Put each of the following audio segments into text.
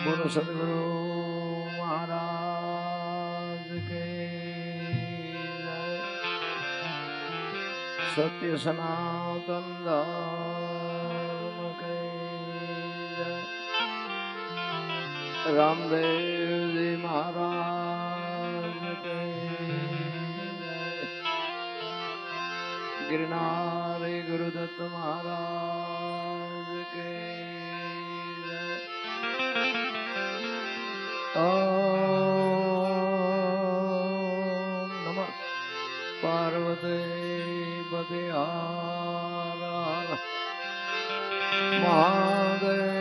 બોલો સદગુરુ મહારાજ કે જય. સત્ય સનાતન ધર્મ કે જય. રામદેવજી મહારાજ કે જય. ગિરનારી ગુરુદત્ત મહારાજ કે જય. ઓમ નમઃ પાર્વતી પતે હર હર મહાદેવ.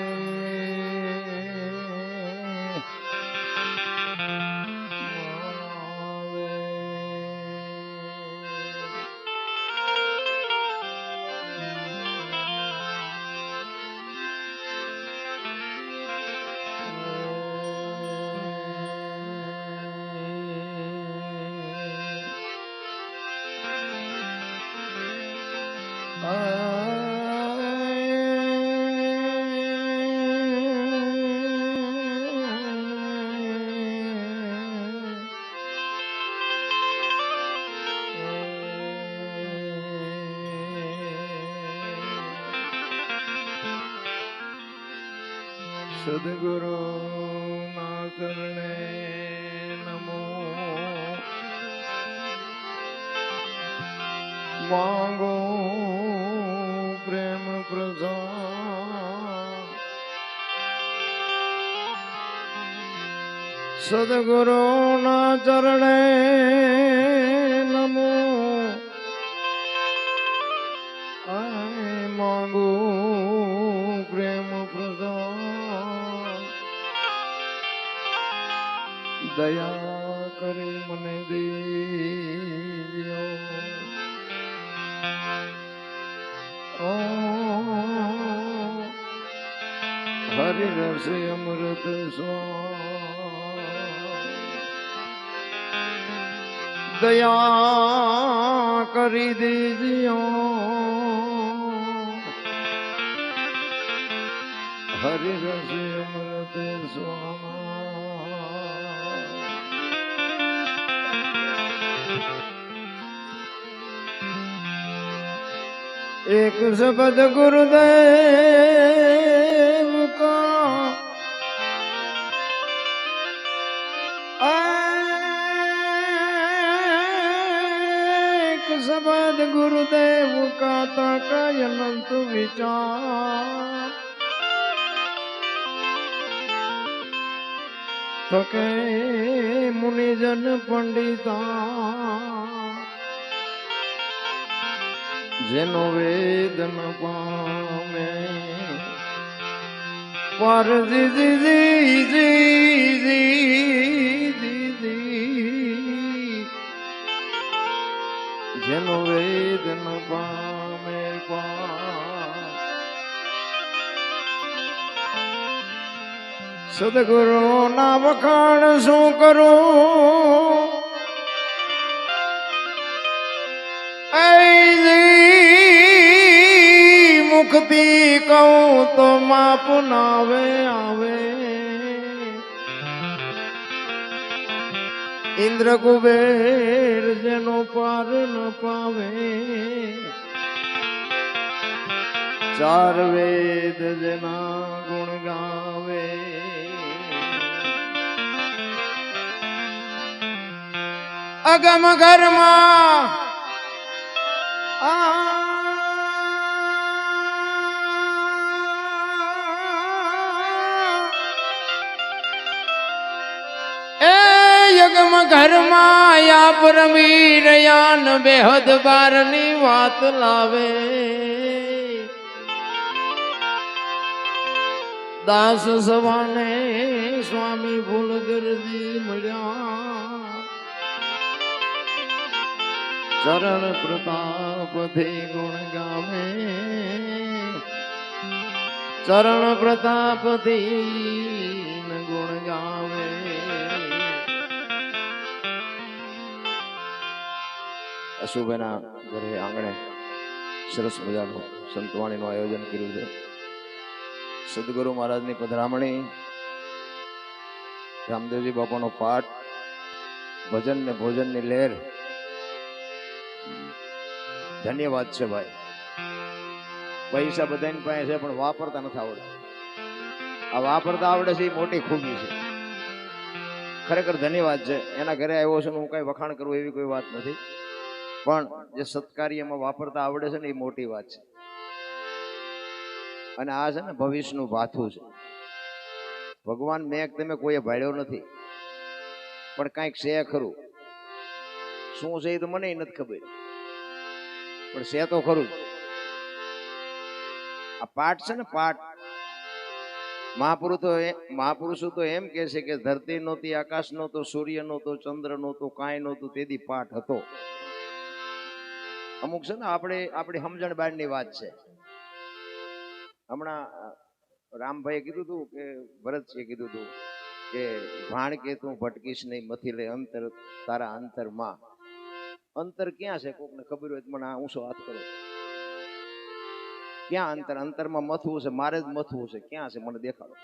સદગુરુ ના ચરણે નમો. માંગો પ્રેમ પ્રસાદ સદગુરુ ના ચરણે નમો. માંગો પ્રેમ પ્રસાદ દયા કરી મને દેજો. હરિ રસે અમૃત દયા કરી દેજો. હરિ રસે અમૃત एक शब्द गुरुदेव का एक शब्द गुरुदेव का ताका अनंत विचार थके मुनिजन पंडिता જેનો વેદ ન પામે પર જેનો વેદ ન પામે સદગુરુ ના વખાણ શું કરું. મુક્તિ કહું તો માપ નાવે આવે. ઇન્દ્ર કુબેર જેનો પાર ન પાવે. ચાર વેદ જેના ગુણ ગાવે. અગમ ઘરમાં યગમ ઘરમાં યા પરમીર યાન બેહદ બારની વાત લાવે. દાસ સવાને સ્વામી ભૂલગરજી મળ્યા. ચરણ પ્રતાપથી ગુણ ગામે. ચરણ પ્રતાપથી ગુણ ગાવે. અશુભાઈના ઘરે આંગણે સરસ મજાનું સંતવાણીનું આયોજન કર્યું છે. સદગુરુ મહારાજની પધરામણી રામદેવજી બાપાનો પાઠ, ભજન ને ભોજન ની લહેર, ધન્યવાદ છે ભાઈ. પૈસા બધાની પાસે છે પણ વાપરતા નથી આવડતા. આ વાપરતા આવડે છે એ મોટી ખૂબી છે. ખરેખર ધન્યવાદ છે. એના ઘરે આવ્યો છે હું કઈ વખાણ કરું એવી કોઈ વાત નથી, પણ જે સત્કાર્યમાં વાપરતા આવડે છે ને એ મોટી વાત છે. અને આ છે ને ભવિષ્યનું ભાથું છે. ભગવાન મેં તમે કોઈએ ભાડ્યો નથી, પણ કાંઈક છે ખરું. શું છે એ તો મને નથી ખબર, પણ છે તો ખરું જ. આ પાઠ છે ને પાઠ, મહાપુરુષો તો એમ કે છે કે ધરતી નહોતી, આકાશ નહોતો, સૂર્ય નહોતો, ચંદ્ર નહોતો, કાંઈ નહોતું, તેથી પાઠ હતો. અમુક છે ને આપણી સમજણ બહારની વાત છે. હમણાં રામભાઈએ કીધું હતું કે ભરતજીએ કીધું હતું કે ભાણ કે તું ભટકીશ નહીં, મથી લે અંતર તારા અંતરમાં. અંતર ક્યાં છે? કોકને ખબર હોય તો મને આ ઊંચો હાથ કરો. ક્યાં અંતર? અંતરમાં મથવું છે, મારે જ મથવું છે. ક્યાં છે મને દેખાડો.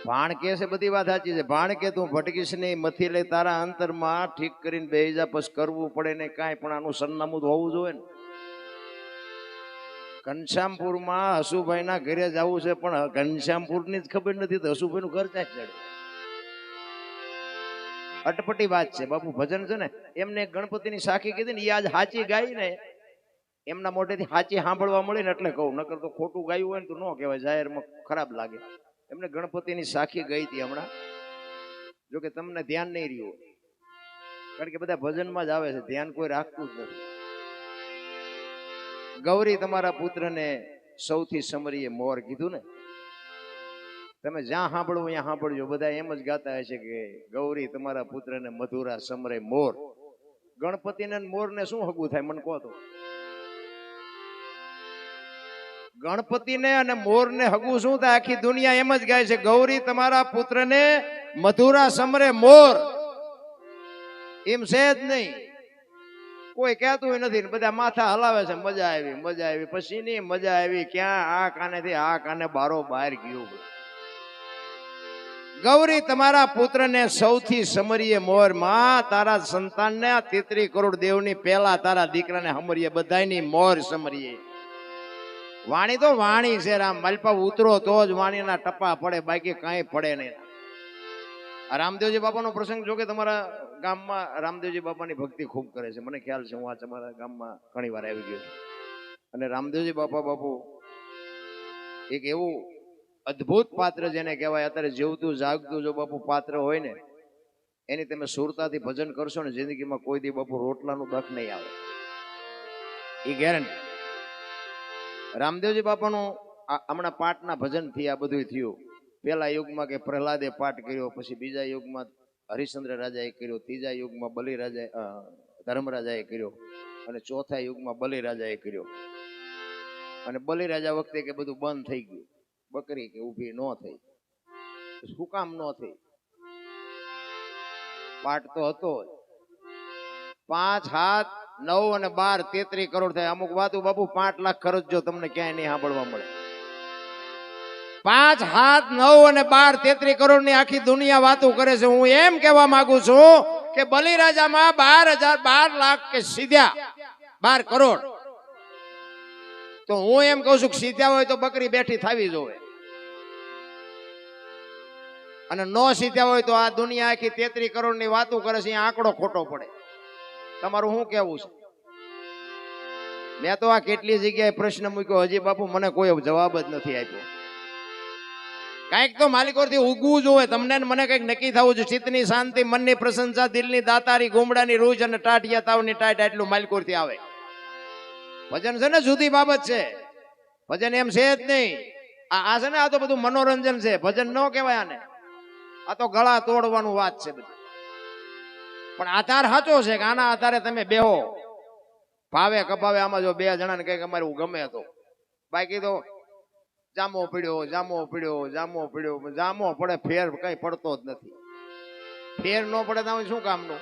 ભાણ કે છે બધી વાત સાચી છે. ભાણ કે તું ભટકીશ નહીં, મથી લે તારા અંતરમાં. ઠીક કરીને બેહી જા, પછી કરવું પડે ને કાંઈ, પણ આનું સરનામું તો હોવું જોઈએ ને. ઘનશ્યામપુરમાં હસુભાઈના ઘરે જવું છે, પણ ઘનશ્યામપુરની જ ખબર નથી તો હસુભાઈનું ઘર ક્યાં ચડે? અટપટી વાત છે બાપુ. ભજન છે ને એમને ગણપતિની સાખી કીધી ને, એ આજ સાચી ગાઈ ને, એમના મોઢેથી સાચી સાંભળવા મળી ને એટલે કહું. નકર તો ખોટું ગાયું હોય ને તો ન કહેવાય, જાહેરમાં ખરાબ લાગે. એમને ગણપતિની સાખી ગઈ હતી હમણાં. જો કે તમને ધ્યાન નહીં રહ્યું, કારણ કે બધા ભજનમાં જ આવે છે, ધ્યાન કોઈ રાખતું જ નથી. ગૌરી તમારા પુત્રને સૌથી સમરીએ મોર કીધું ને. તમે જ્યાં સાંભળવું ત્યાં સાંભળજો. બધા એમ જ ગાતા હશે કે ગૌરી તમારા પુત્રને મધુરા સમરે મોર. ગણપતિને મોર ને શું હગું થાય મને કહો તો? ગણપતિને અને મોર ને હગું શું થાય? આખી દુનિયા એમ જ ગાય છે ગૌરી તમારા પુત્રને મધુરા સમરે મોર. એમ છે જ નહીં, કોઈ કહેતું નથી. બધા માથા હલાવે છે, મજા આવી મજા આવી. પછી ની મજા આવી ક્યાં? આ કાને થી આ કાને બારો બહાર ગયું. ગૌરી તમારા પુત્રને સૌથી સમરીએ મોર. માં તારા સંતાનને 33 કરોડ દેવની પહેલા તારા દીકરાને સમરીએ, બધાની મોર સમરીએ. વાણી તો વાણી છે રામ. માલપા ઉતરો તો જ વાણીના ટપા પડે, બાકી કાંઈ પડે નહીં. આ રામદેવજી બાપાનો પ્રસંગ જો કે તમારા ગામમાં રામદેવજી બાપાની ભક્તિ ખૂબ કરે છે, મને ખ્યાલ છે. હું આ તમારા ગામમાં ઘણી વાર આવી ગયો છું. અને રામદેવજી બાપુ એક એવું અદ્ભુત પાત્ર જેને કહેવાય. અત્યારે જીવતું જાગતું જો બાપુ પાત્ર હોય ને, એની તમે સુરતાથી ભજન કરશો ને, જિંદગીમાં કોઈ દી બાપુ રોટલાનું દખ નહીં આવે, એ ગેરંટી. રામદેવજી બાપાનું હમણાં પાઠના ભજનથી આ બધું થયું. પેલા યુગમાં કે પ્રહલાદે પાઠ કર્યો, પછી બીજા યુગમાં હરિશ્ચંદ્ર રાજાએ કર્યો, ત્રીજા યુગમાં ધર્મરાજાએ કર્યો, અને ચોથા યુગમાં બલિરાજાએ કર્યો. અને બલિરાજા વખતે કે બધું બંધ થઈ ગયું. બકરી કે ઊભી ન થઈ. શું કામ ન થઈ? પાઠ તો હતો જ. 5, 7, 9 અને 12 33 કરોડ થાય. અમુક વાતો બાપુ 5 લાખ ખર્ચજો, તમને ક્યાંય નહીં સાંભળવા મળે. 5, 7, 9 અને 12 33 કરોડ ની આખી દુનિયા વાતો કરે છે. હું એમ કહેવા માંગુ છું કે બલિરાજામાં 12 લાખ કે સીધા 12 કરોડ. તો હું એમ કહું છું કે સીધા હોય તો બકરી બેઠી થવી જોઈએ, અને નો સીધા હોય તો આ દુનિયા આખી 33 કરોડ ની વાતો કરે છે. આંકડો ખોટો પડે. તમારું શું કેવું છે? મેં તો આ કેટલી જગ્યાએ પ્રશ્ન મૂક્યો, હજી બાપુ મને કોઈ જવાબ જ નથી આપ્યો. કઈક તો માલિકોથી ઉગવું જોઈએ. તમને મને કઈક નક્કી થવું જોઈએ. ચિત્તની શાંતિ, મનની પ્રશંસા, દિલની દાતારી, ગુમડાની રૂજ અને ટાટિયા તાવની ટાટ, આટલું માલિકોથી આવે. ભજન છે ને જુદી બાબત છે. ભજન એમ છે જ નહીં. આ છે ને, આ તો બધું મનોરંજન છે. ભજન ન કહેવાય આને. આ તો ગળા તોડવાનું વાત છે બધી. પણ આધાર સાચો છે કે આના આધારે તમે બેહો, ભાવે કપાવે. આમાં જો 2 જણાને કઈક અમારું ગમે તો, બાકી તો જામો પડ્યો જામો પડે, ફેર કઈ પડતો જ નથી. ફેર ન પડે તો શું કામનું?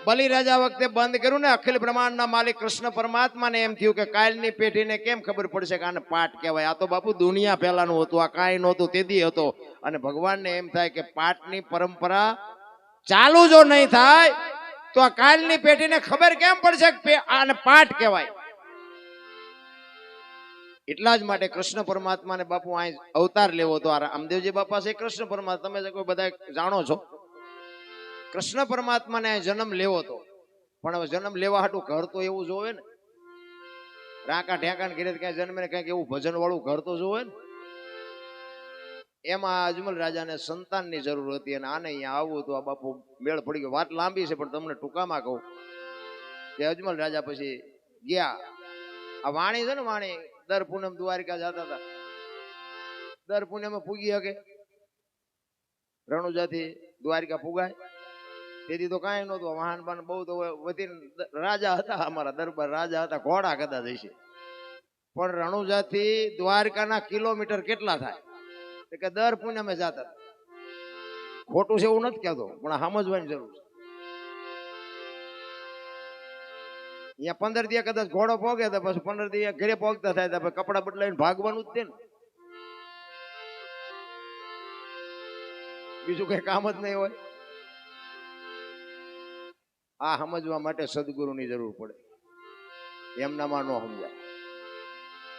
બલિ રાજા વખતે બંધ કર્યું ને અખિલ બ્રહ્માંડના માલિક કૃષ્ણ પરમાત્માને એમ થયું કે કાલની પેઢીને કેમ ખબર પડશે કે આને પાઠ કહેવાય, આ તો બાપુ દુનિયા પહેલાનું હતું, આ કાંઈ નહોતું તેથી હતો. અને ભગવાનને એમ થાય કે પાઠની પરંપરા ચાલુ જો નહીં થાય તો આ કાલની પેઢીને ખબર કેમ પડશે કે આને પાઠ કહેવાય. એટલા જ માટે કૃષ્ણ પરમાત્માને બાપુ અહીં અવતાર લેવો હતો. આ રામદેવજી બાપા છે કૃષ્ણ પરમાત્મા, તમે કોઈ બધા જાણો છો. કૃષ્ણ પરમાત્માને જન્મ લેવો હતો, પણ હવે જન્મ લેવા હાટું ઘર તો એવું જોવે ને, રાકા ઢેકાને ઘરે ક્યાંય જન્મે ને કંઈક એવું ભજન વાળું ઘર તો જોવે ને. એમાં અજમલ રાજાને સંતાનની જરૂર હતી અને આને અહીંયા આવવું તો આ બાપુ મેળ પડી ગયો. વાત લાંબી છે પણ તમને ટૂંકામાં કહું કે અજમલ રાજા પછી ગયા. આ વાણી છે ને, વાણી દર પૂનમ દ્વારિકા જતા હતા. દર પૂનમે પૂગી શકે રણુજાથી દ્વારિકા પૂગાય તેથી તો કાંઈ નહોતું. વાહન બાન બહુ તો વધી રાજા હતા, અમારા દરબાર રાજા હતા, ઘોડા કદાચ હશે. પણ રણુજાથી દ્વારકાના કિલોમીટર કેટલા થાય કે દર પૂનમે જતા હતા. ખોટું છે એવું નથી કહેતો, પણ સમજવાની જરૂર છે. અહીંયા 15 દિવસ કદાચ ઘોડો પોગે તો પછી 15 દિવસ ઘરે પોગતા થાય તો કપડા બદલાઈને ભાગવાનું જ છે ને, બીજું કઈ કામ જ નહીં હોય. આ સમજવા માટે સદગુરુની જરૂર પડે, એમનામાં ન સમજાય.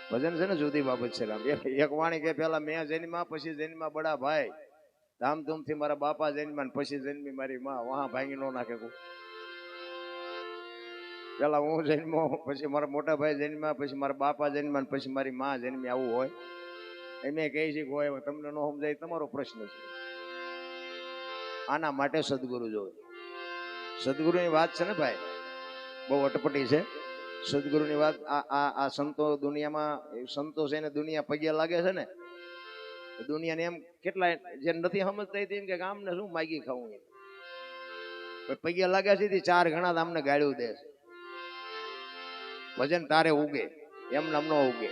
ભજન છે ને જુદી બાબત છે. એક વાણી કે પેલા મેં જન્મા પછી જન્મા બડા ભાઈ, ધામધૂમથી મારા બાપા જન્મા પછી જન્મી મારી માં, વહા ભાંગી નો નાખે. પેલા હું જન્મો પછી મારા મોટા ભાઈ જન્મ્યા પછી મારા બાપા જન્મ્યા પછી મારી માં જન્મી, આવું હોય? એમ કહે છે કે હોય, તમને ન સમજાય તમારો પ્રશ્ન છે. આના માટે સદગુરુ જોવે. સદગુરુની વાત છે ને ભાઈ, બહુ અટપટી છે સદગુરુની વાત. આ સંતો દુનિયામાં સંતો છે ને દુનિયા પગે લાગે છે ને, દુનિયાને એમ કેટલા જે નથી સમજતા એમ કે આમને શું માગી ખાવું, પગે લાગ્યા છે 4 ગણા અમને ગાળ્યું દે છે. ભજન તારે ઉગે, એમ નામ નો ઉગે.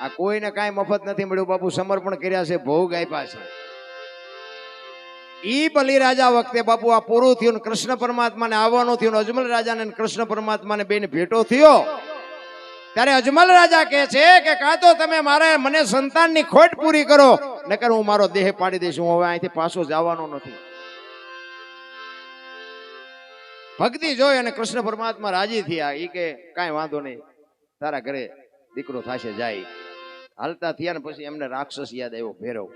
આ કોઈને કાંઈ મફત નથી મળ્યું બાપુ, સમર્પણ કર્યા છે, ભોગ આપ્યા છે. ઈ બલિ રાજા વખતે બાપુ આ પૂરું થયું, કૃષ્ણ પરમાત્માને આવવાનું થયું, અજમલ રાજાને કૃષ્ણ પરમાત્માને બેને ભેટો થયો. ત્યારે અજમલ રાજા કહે છે કે કાં તો તમે મને સંતાનની ખોટ પૂરી કરો, નકર હું મારો દેહ પાડી દઈશ, હું હવે અહીંથી પાછો જવાનો નથી. ભક્તિ જોઈ અને કૃષ્ણ પરમાત્મા રાજી થયા. ઈ કે કાંઈ વાંધો નહીં, તારા ઘરે દીકરો થશે, જાય. હાલતા થયા ને પછી એમને રાક્ષસ યાદ આવ્યો, ભૈરવ.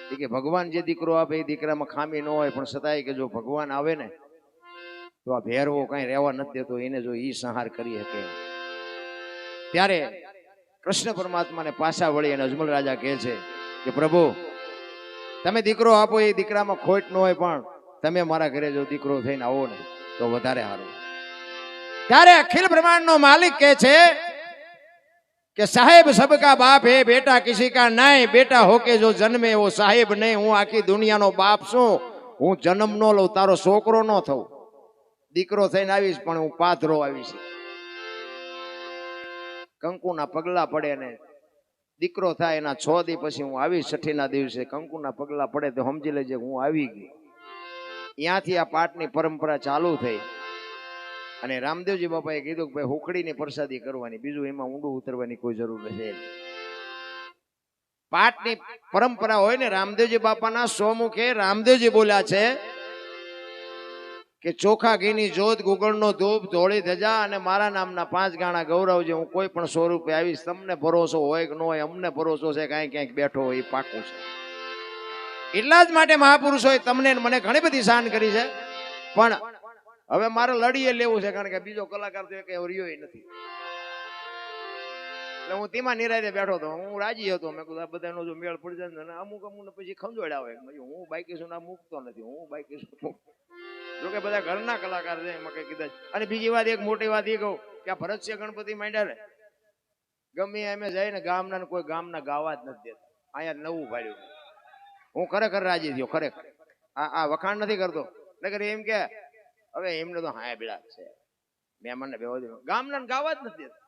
કે ભગવાન જે દીકરો આપે એ દીકરામાં ખામી ન હોય, પણ છતાંય કે જો ભગવાન આવે ને તો આ ભેરવો કઈ રહેવા નથી દેતો, એને જો ઈ સંહાર કરી શકે. ત્યારે કૃષ્ણ પરમાત્માને પાછા વળી અને અજમલ રાજા કહે છે કે પ્રભુ તમે દીકરો આપો એ દીકરામાં ખોટ ન હોય, પણ તમે મારા ઘરે જો દીકરો થઈને આવો ને તો વધારે સારું. ત્યારે અખિલ બ્રહ્માંડ નો માલિક કહે છે कि साहेब सबका बाप है, बेटा किसी का नहीं, बेटा होके जो जन्मे वो साहेब नहीं. હું આખી દુનિયાનો બાપ છું, હું જન્મ નો લઉં, તારો છોકરો નો થઉં. દીકરો થઈને આવીશ પણ હું પાથરો આવીશ. કંકુના પગલા પડે ને દીકરો થાય એના 6 દી પછી હું આવીશ. 6ઠી ના દિવસે કંકુના પગલા પડે તો સમજી લેજે હું આવી ગઈ. ત્યાંથી આ પાઠની પરંપરા ચાલુ થઈ. અને રામદેવજી બાપાએ કીધું કે ભાઈ હુકડીની પ્રસાદી કરવાની, બીજું એમાં ઊંડું ઉતરવાની કોઈ જરૂર નથી. પાઠની પરંપરા હોય ને, રામદેવજી બાપાના સોમુખે રામદેવજી બોલ્યા છે કે ચોખા ઘીની જોત, ગુગળનો ધૂપ, ધોળી ધજા અને મારા નામના 5 ગાણા ગૌરવજી. હું કોઈ પણ સ્વરૂપે આવીશ. તમને ભરોસો હોય કે ન હોય, અમને ભરોસો છે કાંઈ ક્યાંક બેઠો હોય, એ પાકું છે. એટલા જ માટે મહાપુરુષોએ તમને મને ઘણી બધી શાન કરી છે. પણ હવે મારે લડીએ લેવું છે, કારણ કે બીજો કલાકાર તો એક રહ્યો નથી. એટલે હું તેમાં નિરાતે બેઠો હતો, હું રાજી હતો. મેં કીધું આ બધાનો જો મેળ પડી જાય ને, અમુક પછી ખંજોડ આવે. હું બાઈકી છું ના મૂકતો નથી, હું બાઈકી છું. જોકે બધા ઘરના કલાકાર છે, એમાં કઈ કીધા. અને બીજી વાત, એક મોટી વાત એ કહું કે આ ભરતસિંહ ગણપતિ માંડ્યા ને, ગમે એમ જાય ને ગામના કોઈ ગામના ગાવા જ નથી દેતા. અહીંયા નવું ભાડ્યું. હું ખરેખર રાજી થયો, ખરેખર. આ વખાણ નથી કરતો, નકર એમ કે હવે એમને તો હા બિલાત છે, મહેમાનને બેહો દે. ગામના ગાવા જ નથી દેતા.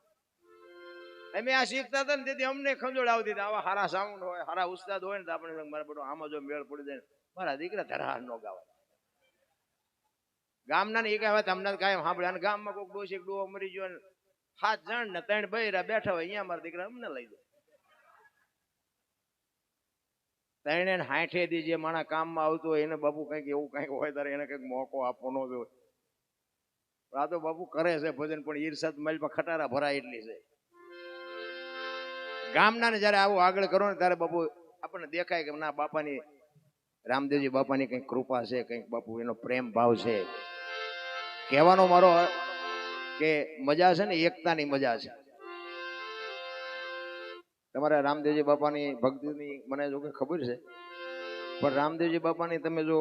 અમે આ શીખતા હતા ને તેથી અમને ખંજોળ આવતી હતી. આવા હારા સાઉન્ડ હોય, હારા ઉસ્તાદ હોય ને તો આપણે મારા બધો આમાં જો મેળ પડી જાય, મારા દીકરા ધરાર નો ગાવા. ગામના ને એ કહેવાય તમને કાંઈ સાંભળે અને ગામમાં કોઈક ડોશી ડોહો મરી ગયો ને 7 જણ ને 3 બૈરા બેઠા હોય અહીંયા મારા દીકરા અમને લઈ જાય 3 ને 60 દી જે માણા કામમાં આવતો હોય એને બાપુ કંઈક એવું કંઈક હોય ત્યારે એને કંઈક મોકો આપવાનો જ હોય. આ તો બાપુ કરે છે ભજન પણ ઈર્ષાદ માલમાં ખટારા ભરાય એટલી છે. ગામના ને જયારે આવું આગળ કરો ને ત્યારે બાપુ આપણને દેખાય કે ના બાપાની રામદેવજી બાપાની કંઈક કૃપા છે, કંઈક બાપુ એનો પ્રેમ ભાવ છે. કહેવાનો મારો કે મજા છે ને એકતાની મજા છે. તમારા રામદેવજી બાપાની ભક્તિની મને જો કે ખબર છે, પણ રામદેવજી બાપાની તમે જો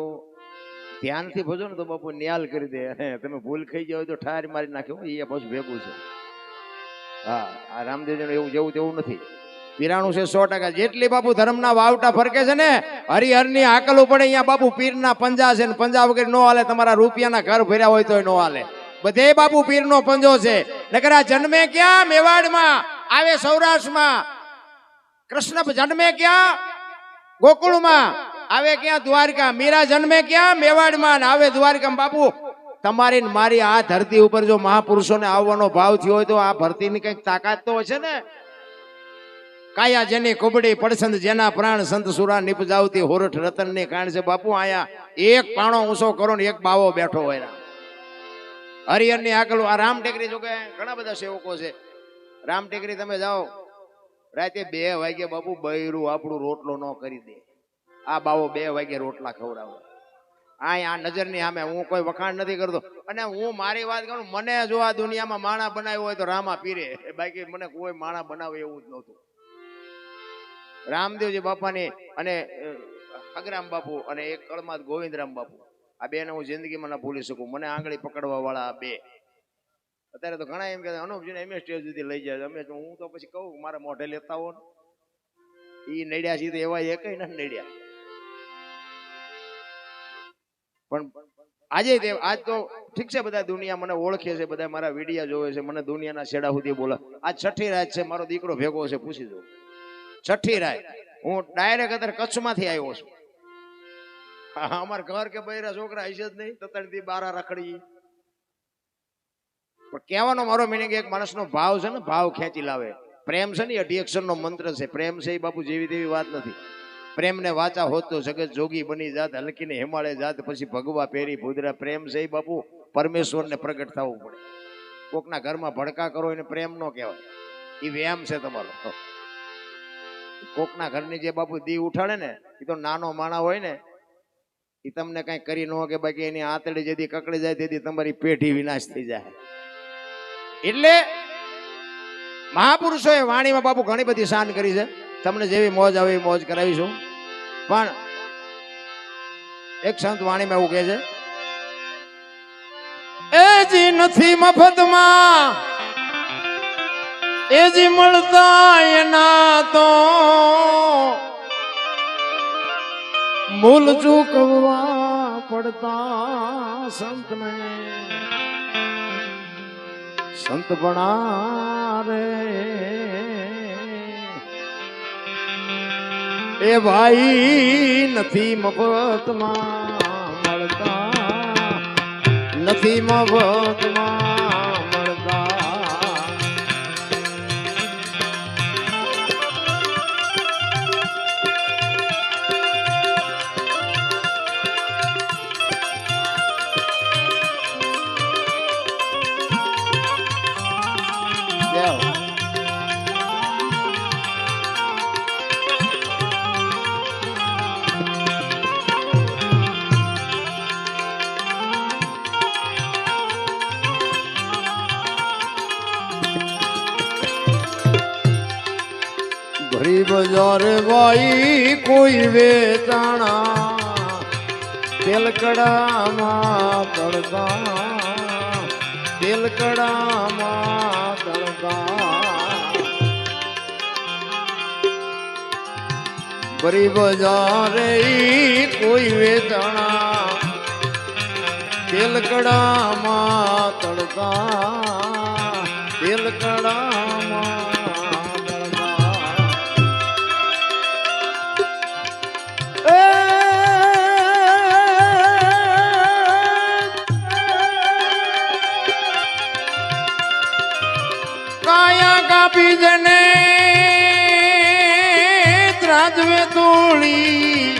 ધ્યાનથી ભજો ને તો બાપુ ન્યાલ કરી દે અને તમે ભૂલ ખાઈ જાવ તો ઠાર મારી નાખ્યો એ પાછું ભેગું છે. હા, આ રામદેવજીનું એવું જેવું તેવું નથી, પીરાણું છે 100%. જેટલી બાપુ ધર્મના વાવટા ફરકે છે ને હરિહરની આકલું પડે અહીંયા બાપુ પીરના પંજા છે ને પંજા વગર નો હાલે. તમારા રૂપિયાના ઘર ભર્યા હોય તોય નો હાલે. બધે બાપુ પીરનો પંજો છે. નકર આ જન્મે ક્યાં? મેવાડમાં આવે, સૌરાષ્ટ્રમાં. કૃષ્ણ જન્મે ક્યાં? ગોકુળમાં આવે. ક્યાં? દ્વારકા. મીરા જન્મે ક્યાં? મેવાડમાં આવે દ્વારકા. બાપુ તમારી મારી આ ધરતી ઉપર જો મહાપુરુષોને આવવાનો ભાવ થયો હોય તો આ ધરતીની કઈક તાકાત તો હશે ને. કાયા જેની કુબડી પડસંદ જેના પ્રાણ સંત સુરા નિપજાવતી હોરઠ રતન ની કાણ છે. બાપુ આયા એક પાણો ઊંચો કરો ને એક બાવો બેઠો હોય. હરિહર ની આગળ આ રામ ટેકરી જો કે ઘણા બધા સેવકો છે. રામ ટેકરી તમે જાઓ રાતે 2 વાગે બાપુ બૈરું આપણું રોટલો ન કરી દે. આ બાવો 2 વાગે રોટલા ખવડાવે. આ નજરની સામે હું કોઈ વખાણ નથી કરતો. અને હું મારી વાત કરું, મને જો આ દુનિયામાં માણા બનાવ્યો હોય તો રામા પીરે, બાકી મને કોઈ માણા બનાવે એવું જ નહોતું. રામદેવજી બાપાની અને હગરામ બાપુ અને એક કળમાત ગોવિંદરામ બાપુ, આ બેને હું જિંદગીમાં ના ભૂલી શકું. મને આંગળી પકડવા વાળા આ 2. અત્યારે તો ઘણા એમ કે અનુપજીને એમ સ્ટેજ સુધી લઈ જાય. અમે હું તો પછી કહું મારા મોઢે લેતા હો ને એ નડ્યા છે તો એવા એક નથી નડ્યા. પણ આજે આજ તો ઠીક છે, બધા દુનિયા મને ઓળખે છે, બધા મારા વિડિયા જોવે છે, મને દુનિયાના છેડા સુધી બોલે. આજ 6ઠી રાત છે, મારો દીકરો ભેગો છે, પૂછી દો. 6ઠી રાત હું ડાયરેક્ટ અત્યારે કચ્છમાંથી આવ્યો છું. અમારા ઘર કે બૈરા છોકરા હશે જ નહીં, તતડથી બારા રખડી. પણ કહેવાનો મારો મિનિંગ એક માણસનો ભાવ છે ને, ભાવ ખેંચી લાવે. પ્રેમ છે ને 8 અક્ષરનો મંત્ર છે. પ્રેમ છે એ બાપુ જેવી તેવી વાત નથી. પ્રેમને વાચા હોત તો જગત જોગી બની જાત, હલકીને હિમાલય જાત, પછી ભગવા પેરી ભૂદરા. પ્રેમ છે એ બાપુ પરમેશ્વરને પ્રગટ થવું પડે. કોકના ઘરમાં ભડકા કરો એને પ્રેમ ન કહેવાય, એ વ્યાયામ છે તમારો. કોકના ઘરની જે બાપુ દી ઉઠાડે ને એ તો નાનો માણા હોય ને, એ તમને કઈ કરી ન કે બાકી એની આંતળી જેથી કકડી જાય તેથી તમારી પેઢી વિનાશ થઈ જાય. એટલે મહાપુરુષોએ વાણીમાં બાપુ ઘણી બધી શાન કરી છે. તમને જેવી મોજ આવે એ મોજ કરાવીશું. પણ એક સંત વાણીમાં એવું કહે છે, એ જી નથી મફતમાં, એ જી મળતા એના તો મૂલ ચૂકવવા પડતા. સંતને સંત બના રે એ ભાઈ નથી મફતમાં મળતા, નથી મફતમાં મળતા. ભરી બજારે ભાઈ કોઈ વેચાણા, તેલકડામાં તળતા, તેલકડામાં તળતા. ભરી બજારે કોઈ વેચાણા, તેલકડામાં તળતા, તેલકડામાં. ત્રાજવે તોળી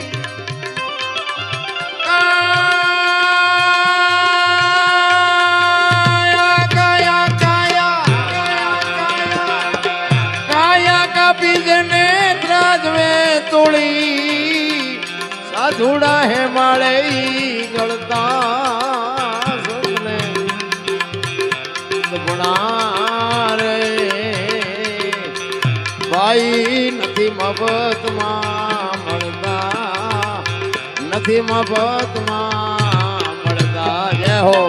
સાધુડા હે માળે ગળતા સપને સપના રે ભાઈ નથી મફતમાં મળતા નથી મફતમાં મળતા જય હો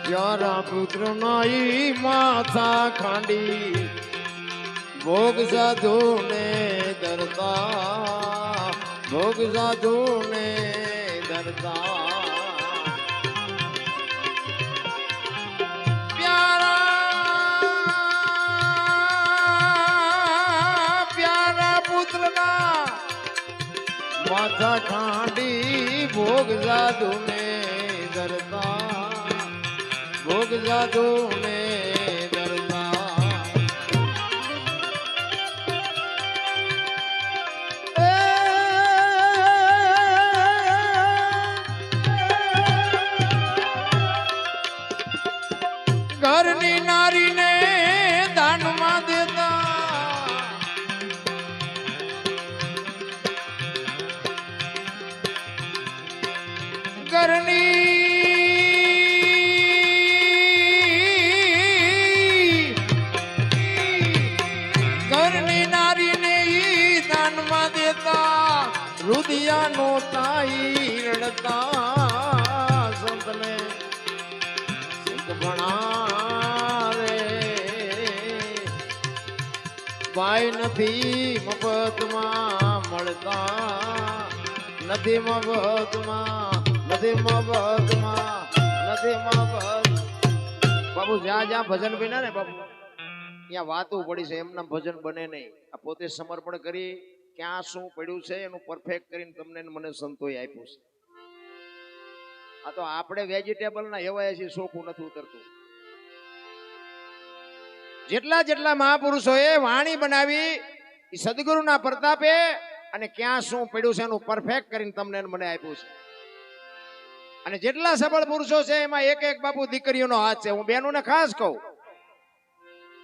યારા પુત્ર નાઈ માથા ખાંડી ભોગ સાધુ ને દરતા ભોગ સાધુ ને દરતા પ્યારા પુત્ર ના માથા ખાંડી ભોગ સાધુ ને દરતા ભોગ જાદુ ને દરતા ઘરની નારીને દાનમાં દેતા ઘરની રુદિયાનો તાઈ રડતા સંતને સંત ભણા રે ભાઈ નથી મફતમાં મળતા નથી મફતમાં નથી મફતમાં નથી મફત બાબુ જ્યાં જ્યાં ભજન બન્યા ને બાબુ ત્યાં વાતું પડી છે એમના ભજન બને નહીં આ પોતે સમર્પણ કરી ક્યાં શું પડ્યું છે એનું પરફેક્ટ કરીને તમને મને સંતોય આપ્યું છે આ તો આપણે વેજીટેબલ ના એવાય છે શોખું નથી ઉતરતું જેટલા જેટલા મહાપુરુષોએ વાણી બનાવી એ સદગુરુના પ્રતાપે અને ક્યાં શું પડ્યું છે એનું પરફેક્ટ કરીને તમને મને આપ્યું છે અને જેટલા સબળ પુરુષો છે એમાં એક એક બાપુ દીકરીઓનો હાથ છે હું બહેનોને ખાસ કહું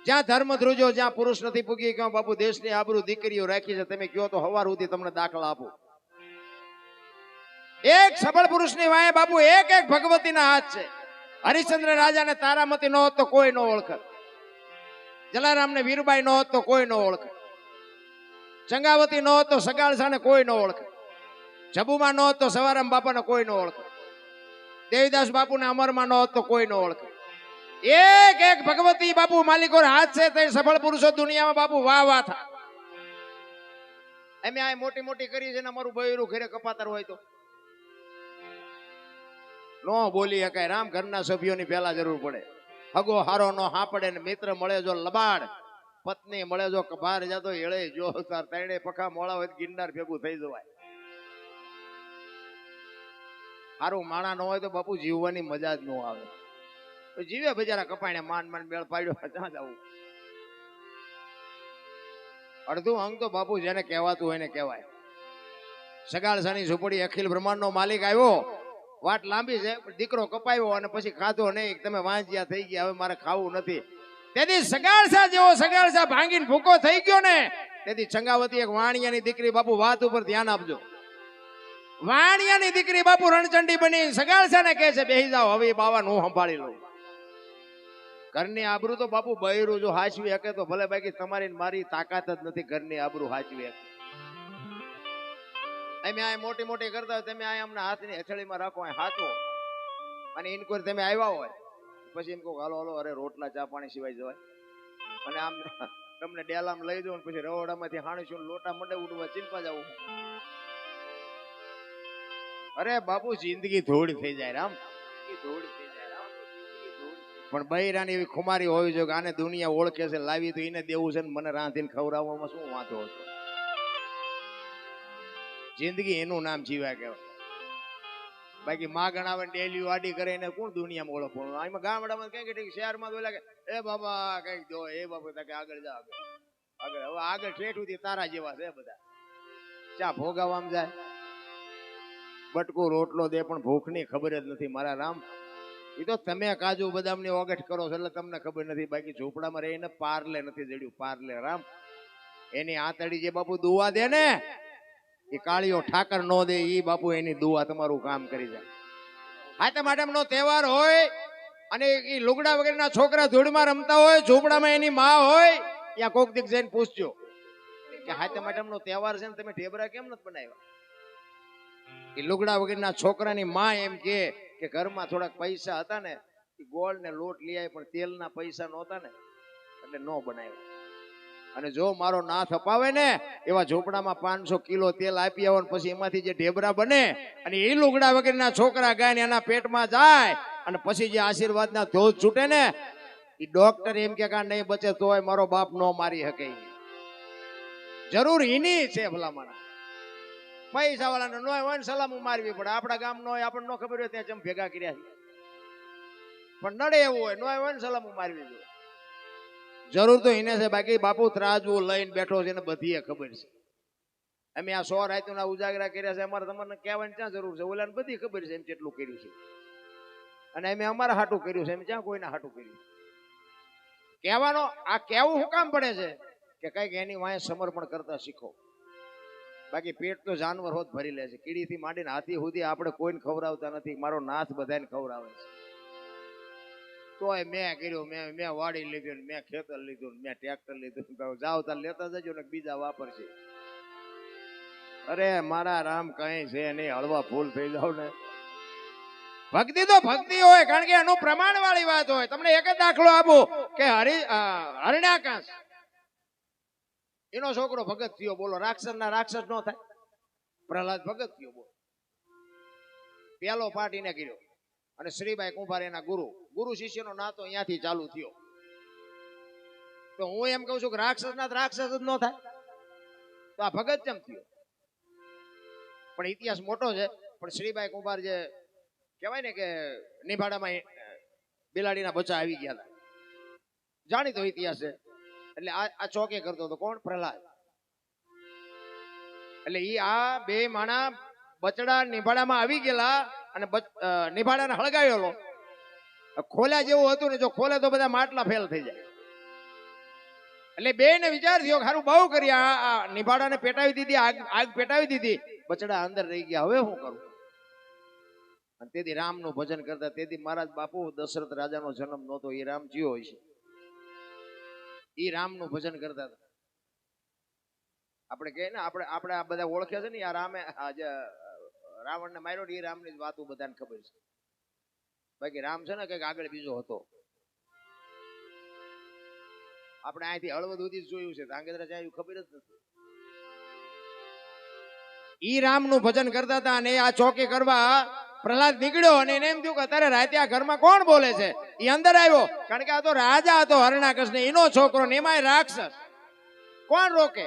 જ્યાં ધર્મ ધ્રુજો જ્યાં પુરુષ નથી પૂગી ગયો બાપુ દેશની આબરૂ દીકરીઓ રાખી છે તમે કયો તો હવાર સુધી તમને દાખલા આપો એક સબળ પુરુષની વાય બાપુ એક એક ભગવતીના હાથ છે હરિશ્ચંદ્ર રાજાને તારામતી ન હોત તો કોઈ ન ઓળખત જલારામને વીરબાઈ ન હોત તો કોઈ ન ઓળખત ચંગાવતી ન હોત તો સગાળસાને કોઈ ન ઓળખત જબુમાં ન હોત તો સવારામ બાપાને કોઈ ન ઓળખત દેવીદાસ બાપુને અમરમાં ન હોત તો કોઈ ન ઓળખત એક એક ભગવતી બાપુ માલિકો હાથ છે તે સફળ પુરુષો દુનિયામાં બાપુ વાહ વાહ થા એમ આ મોટી મોટી કરી છે ને અમારું બૈરું ઘરે કપાતર હોય તો નો બોલી શકાય રામ ઘરના સભ્યોની પહેલા જરૂર પડે હગો હારો નો હાપડે ને મિત્ર મળે જો લબાડ પત્ની મળે જો કભાર જાતો એળે જો તાર તૈણે પખા મોળા હોય ગિરનાર ભેગું થઈ જવાય હારું માણા ન હોય તો બાપુ જીવવાની મજા જ ન આવે જીવે બજારા કપાઈને માન માન મેળ પાડ્યો ક્યાં જવું અડધું અંગ તો બાપુ જેને કહેવાતું હોય ને કહેવાય સગાળસાની ઝૂંપડી અખિલ બ્રહ્માંડ નો માલિક આવ્યો વાટ લાંબી છે દીકરો કપાયો અને પછી ખાધો નહીં તમે વાંચ્યા થઈ ગયા હવે મારે ખાવું નથી તેથી સગાળસા જેવો સગાળસા ભાંગીને ભૂકો થઈ ગયો ને તેથી ચંગાવતી એક વાણિયાની દીકરી બાપુ વાત ઉપર ધ્યાન આપજો વાણિયાની દીકરી બાપુ રણચંડી બની સગાળસાને કહે છે બેહી જાઓ હવે બાવા હું સંભાળી લઉં ઘરની આબરૂ તો બાપુ બૈરું જો હાચવી શકે તો ભલે બાકી તમારી મારી તાકાત જ નથી ઘરની આબરૂ હાચવી શકે અમે આ મોટી મોટી કરતા હોય તમે આ અમને હાથની હથેળીમાં રાખો હાથો અને ઇન્કવાયરી તમે આવ્યા હોય પછી એમ કહો હાલો હાલો અરે રોટલા ચા પાણી સિવાય જવાય અને આમ તમને ડેલામ લઈ દઉં પછી રવડામાંથી હાણીશું લોટા મંડે ઉડવા ચીનપા જવું. અરે બાપુ જિંદગી ધોળી થઈ જાય રામ, ધોળી થઈ જાય રામ. પણ બૈરાની એવી ખુમારી હોવી જોઈએ કે આને દુનિયા ઓળખે છે લાવી તો એને દેવું છે ને મને રાંધીને ખવડાવવામાં શું વાંધો હતો. જિંદગી એનું નામ જીવ્યા કહેવાય. બાકી માં ગણાવે ડેલી વાડી કરે એને કોણ દુનિયામાં ઓળખવાનું. આમાં ગામડામાં કઈ કે શહેરમાં બોલા કે એ બાબા કઈક દો એ બાબા કે આગળ જા આગળ હવે આગળ ઠેઠ સુધી તારા જેવા છે બધા. ચા ભોગાવામાં જાય બટકું રોટલો દે પણ ભૂખની ખબર જ નથી મારા રામ. એ તો તમે કાજુ બદામની ઓગઠ કરો છો એટલે તમને ખબર નથી. બાકી ઝૂંપડામાં રહીને પાર્લે નથી જડ્યું પાર્લે રામ. એની આંતડી જે બાપુ દુવા દે ને એ કાળીઓ ઠાકર નો દે એ બાપુ એની દુઆ તમારું કામ કરી જાય. હાથમ આઠમનો તહેવાર હોય અને એ લુગડા વગેરેના છોકરા ધૂળમાં રમતા હોય ઝૂંપડામાં એની માં હોય ત્યાં કોક દીક જઈને પૂછજો કે હાથમ આઠમનો તહેવાર છે ને તમે ઢેબરા કેમ નથી બનાવ્યા. એ લુગડા વગેરેના છોકરાની માં એમ કે ઘરમાં થોડાક પૈસા હતા ને એ ગોળ ને લોટ લઈ આવી પણ તેલના પૈસા નહોતા ને એટલે નો બનાવ્યા. અને જો મારો નાથ અપાવે ને એવા ઝોપડામાં 500 કિલો તેલ આપી આવો પછી એમાંથી જે ઢેબરા બને અને એ લુગડા વગેરેના છોકરા ગાય ને એના પેટમાં જાય અને પછી જે આશીર્વાદના ધોધ છૂટે ને એ ડોક્ટર એમ કે નહીં બચે તોય મારો બાપ નો મારી શકે. જરૂર એની છે ભલામણ. પૈસા વાળાને નો હોય ને સલામ મારવી પડે. આપણા ગામ નો હોય આપણને ન ખબર હોય ત્યાં ચમ ભેગા કર્યા પણ નડે એવું હોય નો હોય ને સલામ મારવી જોઈએ. જરૂર તો એને છે. બાકી બાપુ ત્રાજવું લઈને બેઠો છે ને બધી ખબર છે. અમે આ 100 રાતના ઉજાગરા કર્યા છે અમારે તમને કહેવાની ક્યાં જરૂર છે. ઓલાને બધી ખબર છે એમ કેટલું કર્યું છે અને અમે અમારા હાટું કર્યું છે એમ ક્યાં કોઈના હાટું કર્યું. કહેવાનો આ કેવું શું કામ પડે છે કે કઈક એની વાંહે સમર્પણ કરતા શીખો. બાકી પેટ તો જાનવર હોત ભરી લે છે. કીડીથી માંડીને હાથી સુધી આપણે કોઈને ખવડાવતા નથી. મારો નાથ બધાને ખવડાવે છે. તોય મેં કર્યું મેં વાડી લીધું મેં ખેતર લીધું મેં ટ્રેક્ટર લીધું. જાવ તાર લેતા જજો ને બીજા વાપરશે. અરે મારા રામ કઈ છે નહીં હળવા ફૂલ થઈ જાવ ને. ભક્તિ તો ભક્તિ હોય કારણ કે એનું પ્રમાણ વાળી વાત હોય. તમને એક જ દાખલો આપું કે હરણ્યાકાશ એનો છોકરો ભગત થયો. બોલો રાક્ષસ ના રાક્ષસ નો થાય. પ્રહલાદ ભગત થયો. બોલો પેલો પાઠ એને કર્યો અને શ્રીબાઈ કુંભાર એના ગુરુ શિષ્યનો નાતો અહીંયાથી ચાલુ થયો. તો હું એમ કઉ છું કે રાક્ષસ ના રાક્ષસ જ ન થાય તો આ ભગત કેમ થયો. પણ ઇતિહાસ મોટો છે. પણ શ્રીબાઈ કુંભાર જે કહેવાય ને કે નિભાડામાં બિલાડીના બચ્ચા આવી ગયા હતા જાણીતો ઇતિહાસ છે. એટલે આ ચોકે કરતો હતો કોણ પ્રહલાદ. એટલે ઈ આ બે માણા બચડા નિભાડામાં આવી ગયેલા અને નિભાડાને હળગાવેલો. ખોલ્યા જેવું હતું ને જો ખોલે તો બધા માટલા ફેલ થઈ જાય. એટલે બે ને વિચાર થયો સારું બહુ કરી આ નિભાડાને પેટાવી દીધી આગ પેટાવી દીધી બચડા અંદર રહી ગયા હવે શું કરું. અને તેથી રામનું ભજન કરતા. તેથી મહારાજ બાપુ દશરથ રાજાનો જન્મ નહોતો એ રામ જીવો હોય છે. એ રામનું ભજન કરતા હતા. આપણે કહે ને આપણે આ બધા ઓળખે છે ને આ રામે રાવણને માર્યો એ રામની જ વાતો બધાને ખબર છે. બાકી રામ છે ને કઈક આગળ બીજો હતો. આપણે અહીંથી હળવદ સુધી જોયું છે ધાંગધ્રા જાય ખબર જ નથી. ઈ રામનું ભજન કરતા હતા અને આ ચોકી કરવા પ્રહલાદ નીકળ્યો અને એને એમ થયું કે અત્યારે રાતે આ ઘરમાં કોણ બોલે છે. એ અંદર આવ્યો કારણ કે આ તો રાજા હતો હરણાકશ ને એનો છોકરો ને એમાંય રાક્ષસ. કોણ રોકે.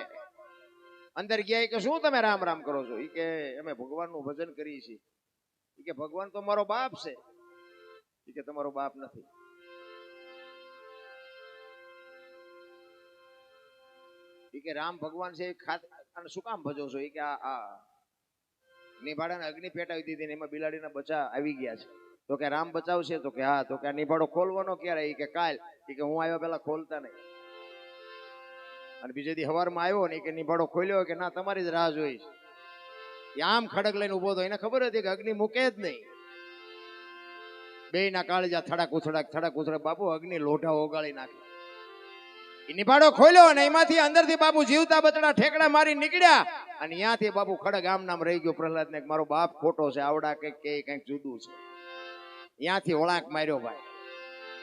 અંદર ગયા કે શું તમે રામ રામ કરો છો. એ કે અમે ભગવાનનું ભજન કરીએ છીએ. એ કે ભગવાન તો મારો બાપ છે. એ કે તમારો બાપ નથી. એ કે રામ ભગવાન છે અને શું કામ ભજો છો. એ કે આ નિભાડાને અગ્નિ પેટાવી દીધી ને એમાં બિલાડીના બચ્ચા આવી ગયા છે. તો કે રામ બચાવશે. તો કે હા. તો કે આ નિભાડો ખોલવાનો ક્યારે. એ કે કાલ. એ કે હું આવ્યો પેલા ખોલતા નહીં. અને બીજે દી સવારમાં આવ્યો ને કે નિભાડો ખોલ્યો કે ના તમારી જ રાહ જોઈ. આમ ખડક લઈને ઉભો હતો. એને ખબર હતી કે અગ્નિ મૂકે જ નહીં. બે ના કાળજા થડાક ઉથડાક બાપુ અગ્નિ લોઢા ઓગાળી નાખે. ઈ નિભાડો ખોલ્યો અને એમાંથી અંદરથી બાપુ જીવતા બચડા ઠેકડા મારી નીકળ્યા અને ત્યાંથી બાપુ ખડગ આમ નામ રહી ગયો પ્રહલાદ ને મારો બાપ ખોટો છે આવડા કઈક જુદું છે. ત્યાંથી વળાંક માર્યો ભાઈ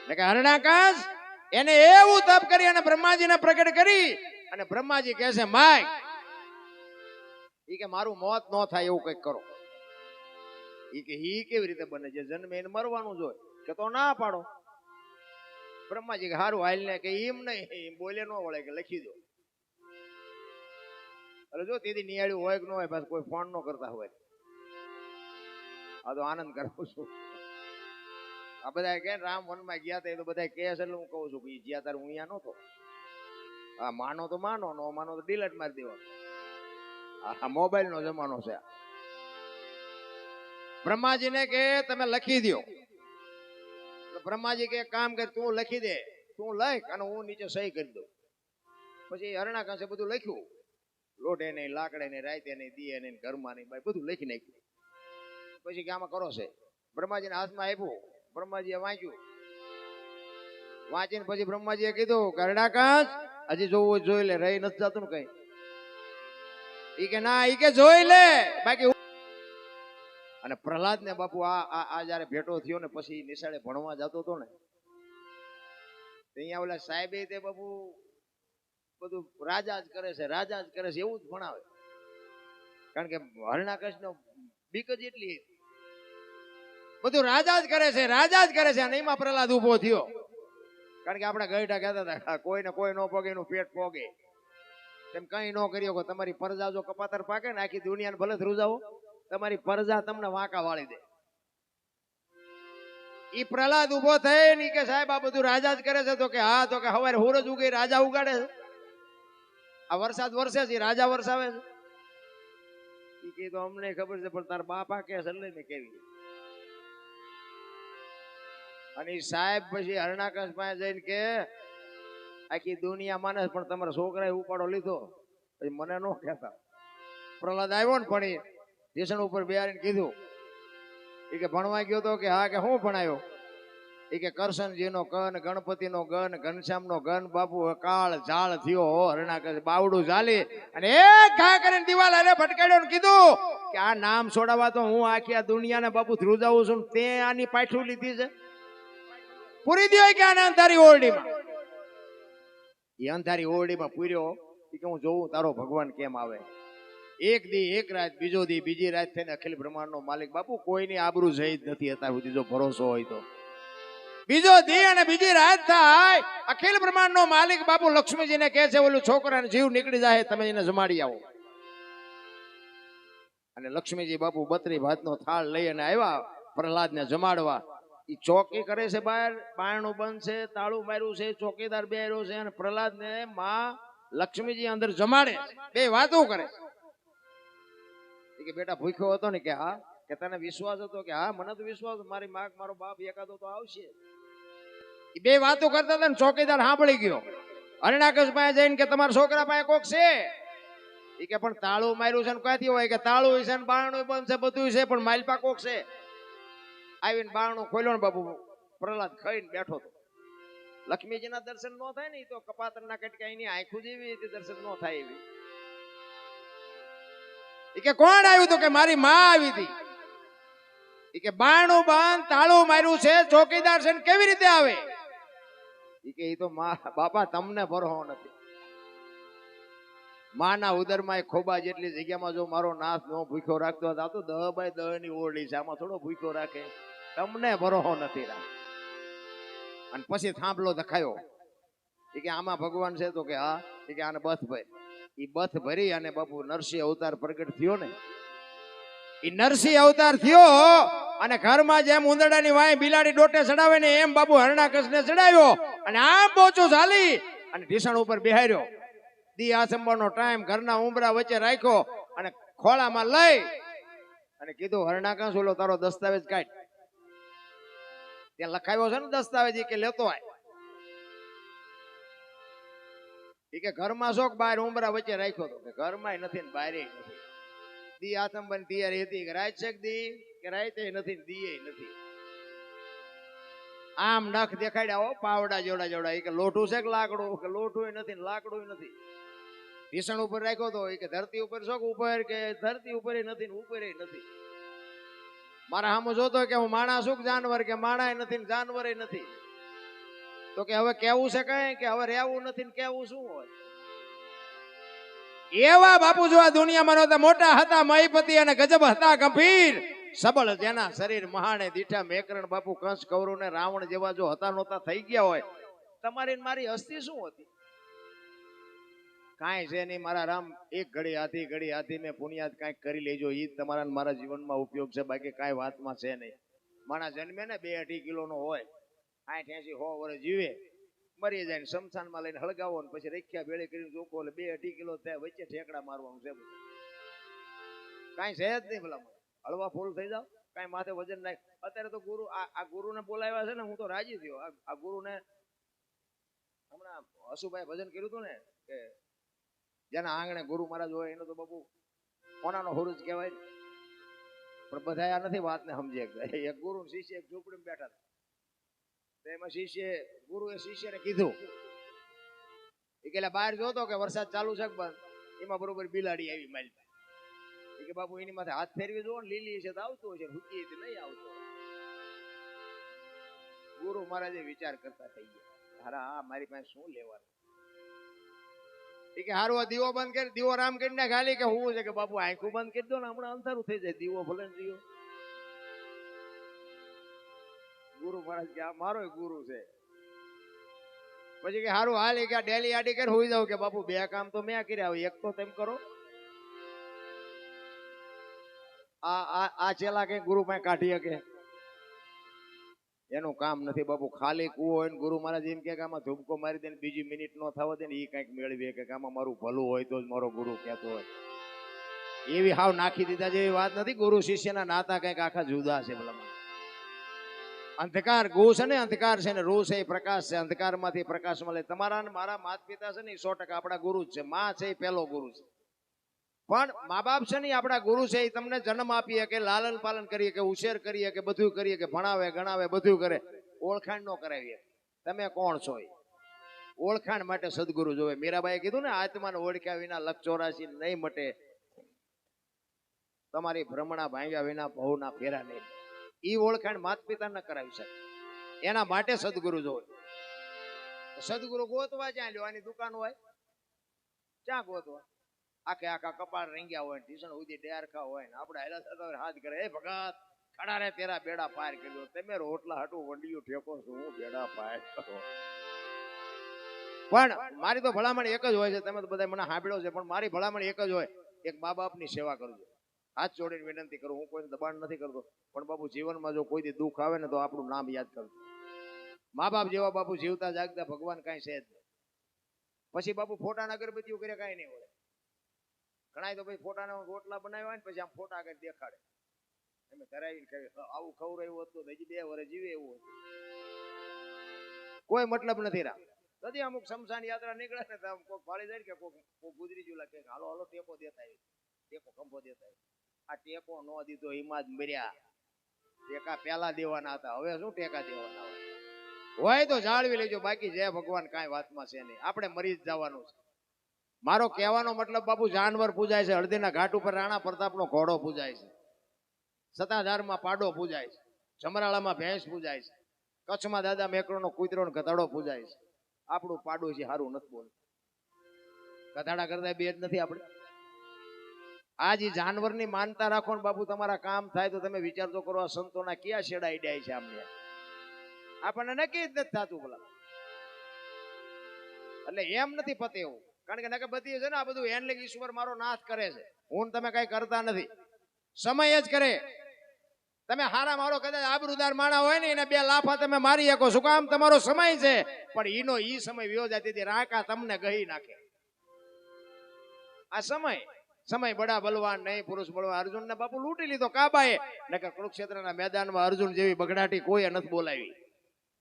એટલે કે હરણાકાશ એને એવું તપ કરી અને બ્રહ્માજીને પ્રગટ કરી અને બ્રહ્માજી કહે છે માય ઈ કે મારું મોત ન થાય એવું કઈક કરો. ઈ કે ઈ કેવી રીતે બને છે જન્મે એને મરવાનું જોઈએ કે તો ના પાડો. બ્રહ્માજી કે હારું હાલ ને કે એમ નહીં બોલે ન વળે કે લખી દો. એટલે જો તેથી નિયાળ્યું હોય કે ન હોય બસ કોઈ ફોન ન કરતા હોય આ તો આનંદ કરું છું. આ બધા કે રામ વનમાં ગયા હતા એ તો બધા કે છે એટલે હું કહું છું કે જ્યાં તાર હું અહીંયા નહોતો. હા માનો તો માનો નો માનો તો ડિલેટ મારી દેવાનો. આ મોબાઈલ નો જમાનો છે. બ્રહ્માજીને કે તમે લખી દો. બ્રહ્માજી કે કામ કર તું લખી દે તું લખ અને હું નીચે સહી કરી દઉં. પછી હરણાકાશે બધું લખ્યું લોઢે નહીં લાકડે નહીં રાતે નહીં દીએ નહીં ઘરમાં નહીં ભાઈ બધું લખી નાખ્યું. પછી કે આમાં કરો છે બ્રહ્માજીને હાથમાં આપ્યું. બ્રહ્માજીએ વાંચ્યું. વાંચીને પછી બ્રહ્માજીએ કીધું કે હરણાકાશ હજી જોવું જોઈ લે રહી નથી જતું ને કઈ. ઈ કે ના ઈ કે જોઈ લે બાકી. અને પ્રહલાદ ને બાપુ આ જયારે ભેટો થયો ને પછી નિશાળે ભણવા જતો હતો ને અહીંયા ઓલા સાહેબે તે બાપુ બધું રાજા જ કરે છે એવું જ ભણાવે. કારણ કે હરણાકશ નો બીક જ એટલી બધું રાજા જ કરે છે અને એમાં પ્રહલાદ ઉભો થયો. કારણ કે આપણા ગઈઢા કહેતા હતા કોઈને કોઈ ન પોગે એનું પેટ પોગે તેમ કઈ ન કર્યો કે તમારી પરજા જો કપાતર પાકે ને આખી દુનિયાને ભલે ધ્રુજાવો તમારી પરજા તમને વાંકા વાળી દે. ઈ પ્રહલાદ ઉભો થઈ ને કે સાહેબ આ બધું રાજા જ કરે છે તો કે હા તો કે હવારે સૂરજ ઉગે રાજા ઉગાડે છે. આ વરસાદ વરસે છે રાજા વરસાવે છે. ઈ કે તો અમને ખબર છે પણ તાર બાપા કે છે ને કેવી. અને સાહેબ પછી હરણાકશ પાસે જઈને કે આખી દુનિયા માને પણ તમારા છોકરાએ ઉપાડો લીધો પછી મને ન કહેતા. પ્રહલાદ આવ્યો ને પણ સ્ટેશન ઉપર બેહારીને કીધું એ કે ભણવા ગયો તો કે હા કે હું ભણાયો. એ કે કરશનજીનો કન ગણપતિનો ગન ઘનશ્યામનો ગન બાપુ કાળ ઝાળ થયો હો. હરણાકશ બાવડું ઝાલી અને એક ઘા કરીને દિવાલ હારે ફટકાડ્યો ને કીધું કે આ નામ છોડાવવા તો હું આખી આ દુનિયાને બાપુ ધ્રુજાવું છું તે આની પાછું લીધી છે. પૂરી દો કે આને અંધારી ઓરડીમાં. એ અંધારી ઓરડીમાં પૂર્યો કે હું જોઉં તારો ભગવાન કેમ આવે. એક દી એક રાત બીજો દી બીજી રાત થઈને અખિલ બ્રહ્માંડનો માલિક બાપુ કોઈની આબરૂ જઈ જ નથી અત્યાર સુધી જો ભરોસો હોય તો. બીજો દી અને બીજી રાત થાય અખિલ બ્રહ્માંડનો માલિક બાપુ લક્ષ્મીજીને કહે છે ઓલું છોકરાને જીવ નીકળી જાય તમે એને જમાડી આવો. અને લક્ષ્મીજી બાપુ 32 ભાતનો થાળ લઈ અને આવ્યા પ્રહલાદને જમાડવા. ઈ ચોકી કરે છે બહાર બારણું બંધ છે તાળું માર્યું છે ચોકીદાર બેર્યો છે અને પ્રહલાદ ને માં લક્ષ્મીજી અંદર જમાડે બે વાતો કરે કે બેટા ભૂખ્યો હતો ને કે હા કે તને વિશ્વાસ હતો કે હા મને તો વિશ્વાસ મારી માં મારો બાપ એકાદો તો આવશે. એ બે વાતો કરતા હતા ને ચોકીદાર સાંભળી ગયો. હરણાકશ પાસે જઈને કે તમારા છોકરા પાસે કોક છે. એ કે પણ તાળું માર્યું છે ને ક્યાંથી હોય કે તાળું છે ને બારણું બંધ છે બધું છે પણ માલપા કોક છે. આવીને બારણું ખોલ્યો ને બાપુ પ્રહલાદ ખાઈને બેઠો હતો. લક્ષ્મીજીના દર્શન ન થાય ને એ તો કપાતરના કટકા એની આંખું જેવી દર્શન ન થાય એવી. કે કોણ આવ્યું તો કે મારી માં આવી હતી. કે બારણું બંધ તાળું માર્યું છે ચોકીદાર છે કેવી રીતે આવે. કે એ તો બાપા તમને ભરોસો નથી. માના ઉદરમાં એ ખોબા જેટલી જગ્યામાં જો મારો નાથ નો ભૂખ્યો રાખતો હતો તો 10 બાય 10 ની ઓરડી છે આમાં થોડો ભૂખ્યો રાખે તમને ભરોસો નથી રાખ. અને પછી થાંભલો દખાયો. કે આમાં ભગવાન છે તો કે હા. કે આને બથ ભાઈ ઈ બથ ભરી અને બાપુ નરસિંહ અવતાર પ્રગટ થયો ને. ઈ નરસિંહ અવતાર થયો અને ઘરમાં જેમ ઉંદરડાની વાય બિલાડી ડોટે ચડાવે ને એમ બાપુ હરણાકશને ચડાવ્યો અને આમ બોચો ઝાલી અને ઢીસણ ઉપર બેહાર્યો. દી આસંબાનો ટાઈમ ઘરના ઉંબરા વચ્ચે રાખ્યો અને ખોળામાં લઈ અને કીધું હરણાકશ ઓલો તારો દસ્તાવેજ કાઢ. ત્યાં લખાયો છે ને દસ્તાવેજ કે લેતો આય. કે ઘરમાં શોખ બહાર ઉંબરા વચ્ચે રાખ્યો હતો કે ઘરમાં નથી ને બહાર નથી. દી આસંબાની તૈયારી હતી કે રાત શેક દી કે રાતે નથી ને દીએ નથી. આમ નખ દેખાડ્યા હો પાવડા જોડા જોડા. એ કે લોઠું છે કે લાકડું? કે લોઠું નથી ને લાકડું નથી. ભીષણ ઉપર રાખ્યો તો એ કે ધરતી ઉપર છો કે ઉપર? કે ધરતી ઉપર નથી ને ઉપર નથી. મારા સામે જોતો કે હું માણસ છું કે જાનવર? કે માણા નથી ને જાનવર નથી. તો કે હવે કેવું છે કઈ? કે હવે રહેવું નથી ને કેવું શું હોય? એવા બાપુ જો આ દુનિયામાં નહોતા. મોટા હતા મહીપતિ અને ગજબ હતા ગંભીર. સબળ જેના શરીર મહાણે દીઠા મેકરણ બાપુ કંસ કૌરવ ને રાવણ જેવા જો હતા નહોતા થઈ ગયા હોય, તમારી ને મારી હસ્તી શું હતી? કાંઈ છે નહીં મારા રામ. એક ઘડી હાથી મેં પુણ્યાત કાંઈક કરી લેજો. ઈ જ તમારા ને મારા જીવનમાં ઉપયોગ છે. બાકી કાંઈ વાતમાં છે નહીં. માણસ જન્મે ને 2-2.5 કિલોનો હોય, 60-80-100 વર્ષ જીવે, મરી જાય ને શમશાનમાં લઈને હળગાવો ને પછી રખ્યા ભેળી કરીને જોકો એટલે 2-2.5 કિલો થાય. વચ્ચે ઠેકડા મારવાનું છે. કાંઈ છે જ નહીં. ભલા હળવા ફૂલ થઈ જાવ, કાંઈ માથે વજન નાખ. અત્યારે તો ગુરુ આ ગુરુને બોલાવ્યા છે ને, હું તો રાજી થયો. આ ગુરુને હમણાં હસુભાઈ ભજન કર્યું હતું ને કે જેના આંગણે ગુરુ મહારાજ હોય એનો તો બાપુ કોનાનો હુરુજ કહેવાય. પણ બધા આ નથી વાતને સમજે. એક ગુરુ શિષ્ય એક ઝૂંપડીમાં બેઠા હતા. એમાં ગુરુએ શિષ્યને કીધું કે બહાર જોતો કે વરસાદ ચાલુ છે બંધ. એમાં બરોબર બિલાડી આવી મારી. કે બાપુ એની માથે હાથ ફેરવી દો ને, લીલી છે તો આવતું હોય છે, હુકી છે નહીં આવતો. ગુરુ મહારાજે વિચાર કરતા થઈ ગયા, હારા મારી પાસે શું લેવાનું? કે હારું આ દીવો બંધ કરી, દીવો રામ કરી ને ખાલી કે હું છે કે બાપુ આંખું બંધ કરી દો ને, હમણાં અંધારું થઈ જાય. દીવો ભલે ને દીવો. ગુરુ મહારાજ કે આ મારો ગુરુ છે. પછી કે હારું હાલ કે ડેલી આડી કરી હોઈ જાવ. કે બાપુ 2 કામ તો મેં કર્યા, એક તો તેમ કરો. આ ચેલા કઈ ગુરુ પાસે કાઢી શકે? એનું કામ નથી બાપુ. ખાલી કૂવો હોય ને ગુરુ મહારાજ એમ કે આમાં ધૂપકો મારી દે ને બીજી મિનિટ નો થવા દે ને એ કઈક મેળવી કે આમાં મારું ભલું હોય તો જ મારો ગુરુ કહેતો હોય. એવી હાવ નાખી દીધા જેવી વાત નથી. ગુરુ શિષ્યના નાતા કઈક આખા જુદા છે. ભલામાં અંધકાર ગુ છે ને, અંધકાર છે ને રૂ છે એ પ્રકાશ છે. અંધકાર માંથી પ્રકાશ મળે. તમારા ને મારા માતા પિતા છે ને 100% આપણા ગુરુ જ છે. માં છે એ પહેલો ગુરુ છે. પણ મા બાપ છે ને આપણા ગુરુ છે. એ તમને જન્મ આપીએ કે લાલન પાલન કરીએ કે ઉછેર કરીએ કે બધું કરીએ કે ભણાવે ગણાવે બધું કરે, ઓળખાણ નો કરાવીએ તમે કોણ છો. ઓળખાણ માટે સદગુરુ જોવે. મીરાબાઈએ કીધું ને, આત્માને ઓળખ્યા વિના લખ 84 નહીં મટે, તમારી ભ્રમણા ભાંગ્યા વિના ભવના ફેરા નહીં. ઈ ઓળખાણ માતા પિતા ન કરાવી શકે. એના માટે સદગુરુ જોવે. સદગુરુ ગોતવા જ્યાં લ્યો, આની દુકાન હોય ક્યાં ગોતવા? આખા કપાળ રંગ્યા હોય, ટીશન સુધી ડેરખા હોય ને આપણે હેલા થતા હોય હાથ કરે, એ ભગત ખડા રે તેરા બેડા પાર કર્યો. તમે રોટલા હાટું વંડિયું ઠેકો છું, હું બેડા પાર કરો. પણ મારી તો ભલામણ એક જ હોય છે. તમે તો બધા મને સાંભળ્યો છે, પણ મારી ભલામણ એક જ હોય, એક મા બાપની સેવા કરજો. હાથ જોડીને વિનંતી કરું. હું કોઈને દબાણ નથી કરતો, પણ બાપુ જીવનમાં જો કોઈ દી દુઃખ આવે ને તો આપણું નામ યાદ કરજો. મા બાપ જેવા બાપુ જીવતા જાગતા ભગવાન કાંઈ છે જ નહીં. પછી બાપુ ફોટાના અગરબત્તીઓ કરે કાંઈ નહીં હોય. ઘણા તો ભાઈ ફોટાના રોટલા બનાવ્યા હોય ને પછી આમ ફોટા આગળ દેખાડે. એમ ધરાવીને કહે આવું ખવડાવ્યું હતું હજી 2 વર્ષ જીવે એવું હતું. કોઈ મતલબ નથી રાખ. કદી અમુક શમશાન યાત્રા નીકળે ને તો કોઈક ભાળી જાય કે કોઈક ગુજરી ગયું લાગે, હાલો હાલો ટેકો દેતા આવી, ટેકો કંભો દેતા આવી. આ ટેકો ન દીધો એમાં જ મર્યા. ટેકા પેલા દેવાના હતા, હવે શું ટેકા દેવાના હોય તો જાળવી લેજો. બાકી જય ભગવાન કાંઈ વાતમાં છે નહીં. આપણે મરી જ જવાનું છે. મારો કહેવાનો મતલબ બાપુ જાનવર પૂજાય છે. હળદીના ઘાટ ઉપર રાણા પ્રતાપનો ઘોડો પૂજાય છે. સતાધારમાં પાડો પૂજાય છે. સમરાળામાં ભેંસ પૂજાય છે. કચ્છમાં દાદા મેકરોનો કૂતરો ને ગધાડો પૂજાય છે. આપણું પાડું છે સારું નથી બોલ. ગધાડા કરતા બે જ નથી આપણે. આ જે જાનવરની માનતા રાખો ને બાપુ, તમારા કામ થાય તો તમે વિચાર તો કરો. આ સંતોના ક્યાં શેડા ઈડાય છે આમને? આપણને નક્કી જ નથી થતું બોલા. એટલે એમ નથી પતે એવું. કારણ કે નકે બધી છે ને આ બધું એન લઈ ઈશ્વર મારો નાશ કરે છે. હું તમે કઈ કરતા નથી, સમય જ કરે. તમે હારા મારો કદાચ આબરૂદાર માણા હોય ને એને 2 લાફા તમે મારી શકો. શું કામ? તમારો સમય છે. પણ ઈનો ઈ સમય વ્યો જાય તેથી રાકા તમને ગહી નાખે. આ સમય બડા બલવાન નહીં, પુરુષ બળવાન. અર્જુન ને બાપુ લૂંટી લીધો કાબાએ. નકર કુરુક્ષેત્રના મેદાનમાં અર્જુન જેવી બગડાટી કોઈ નથી બોલાવી.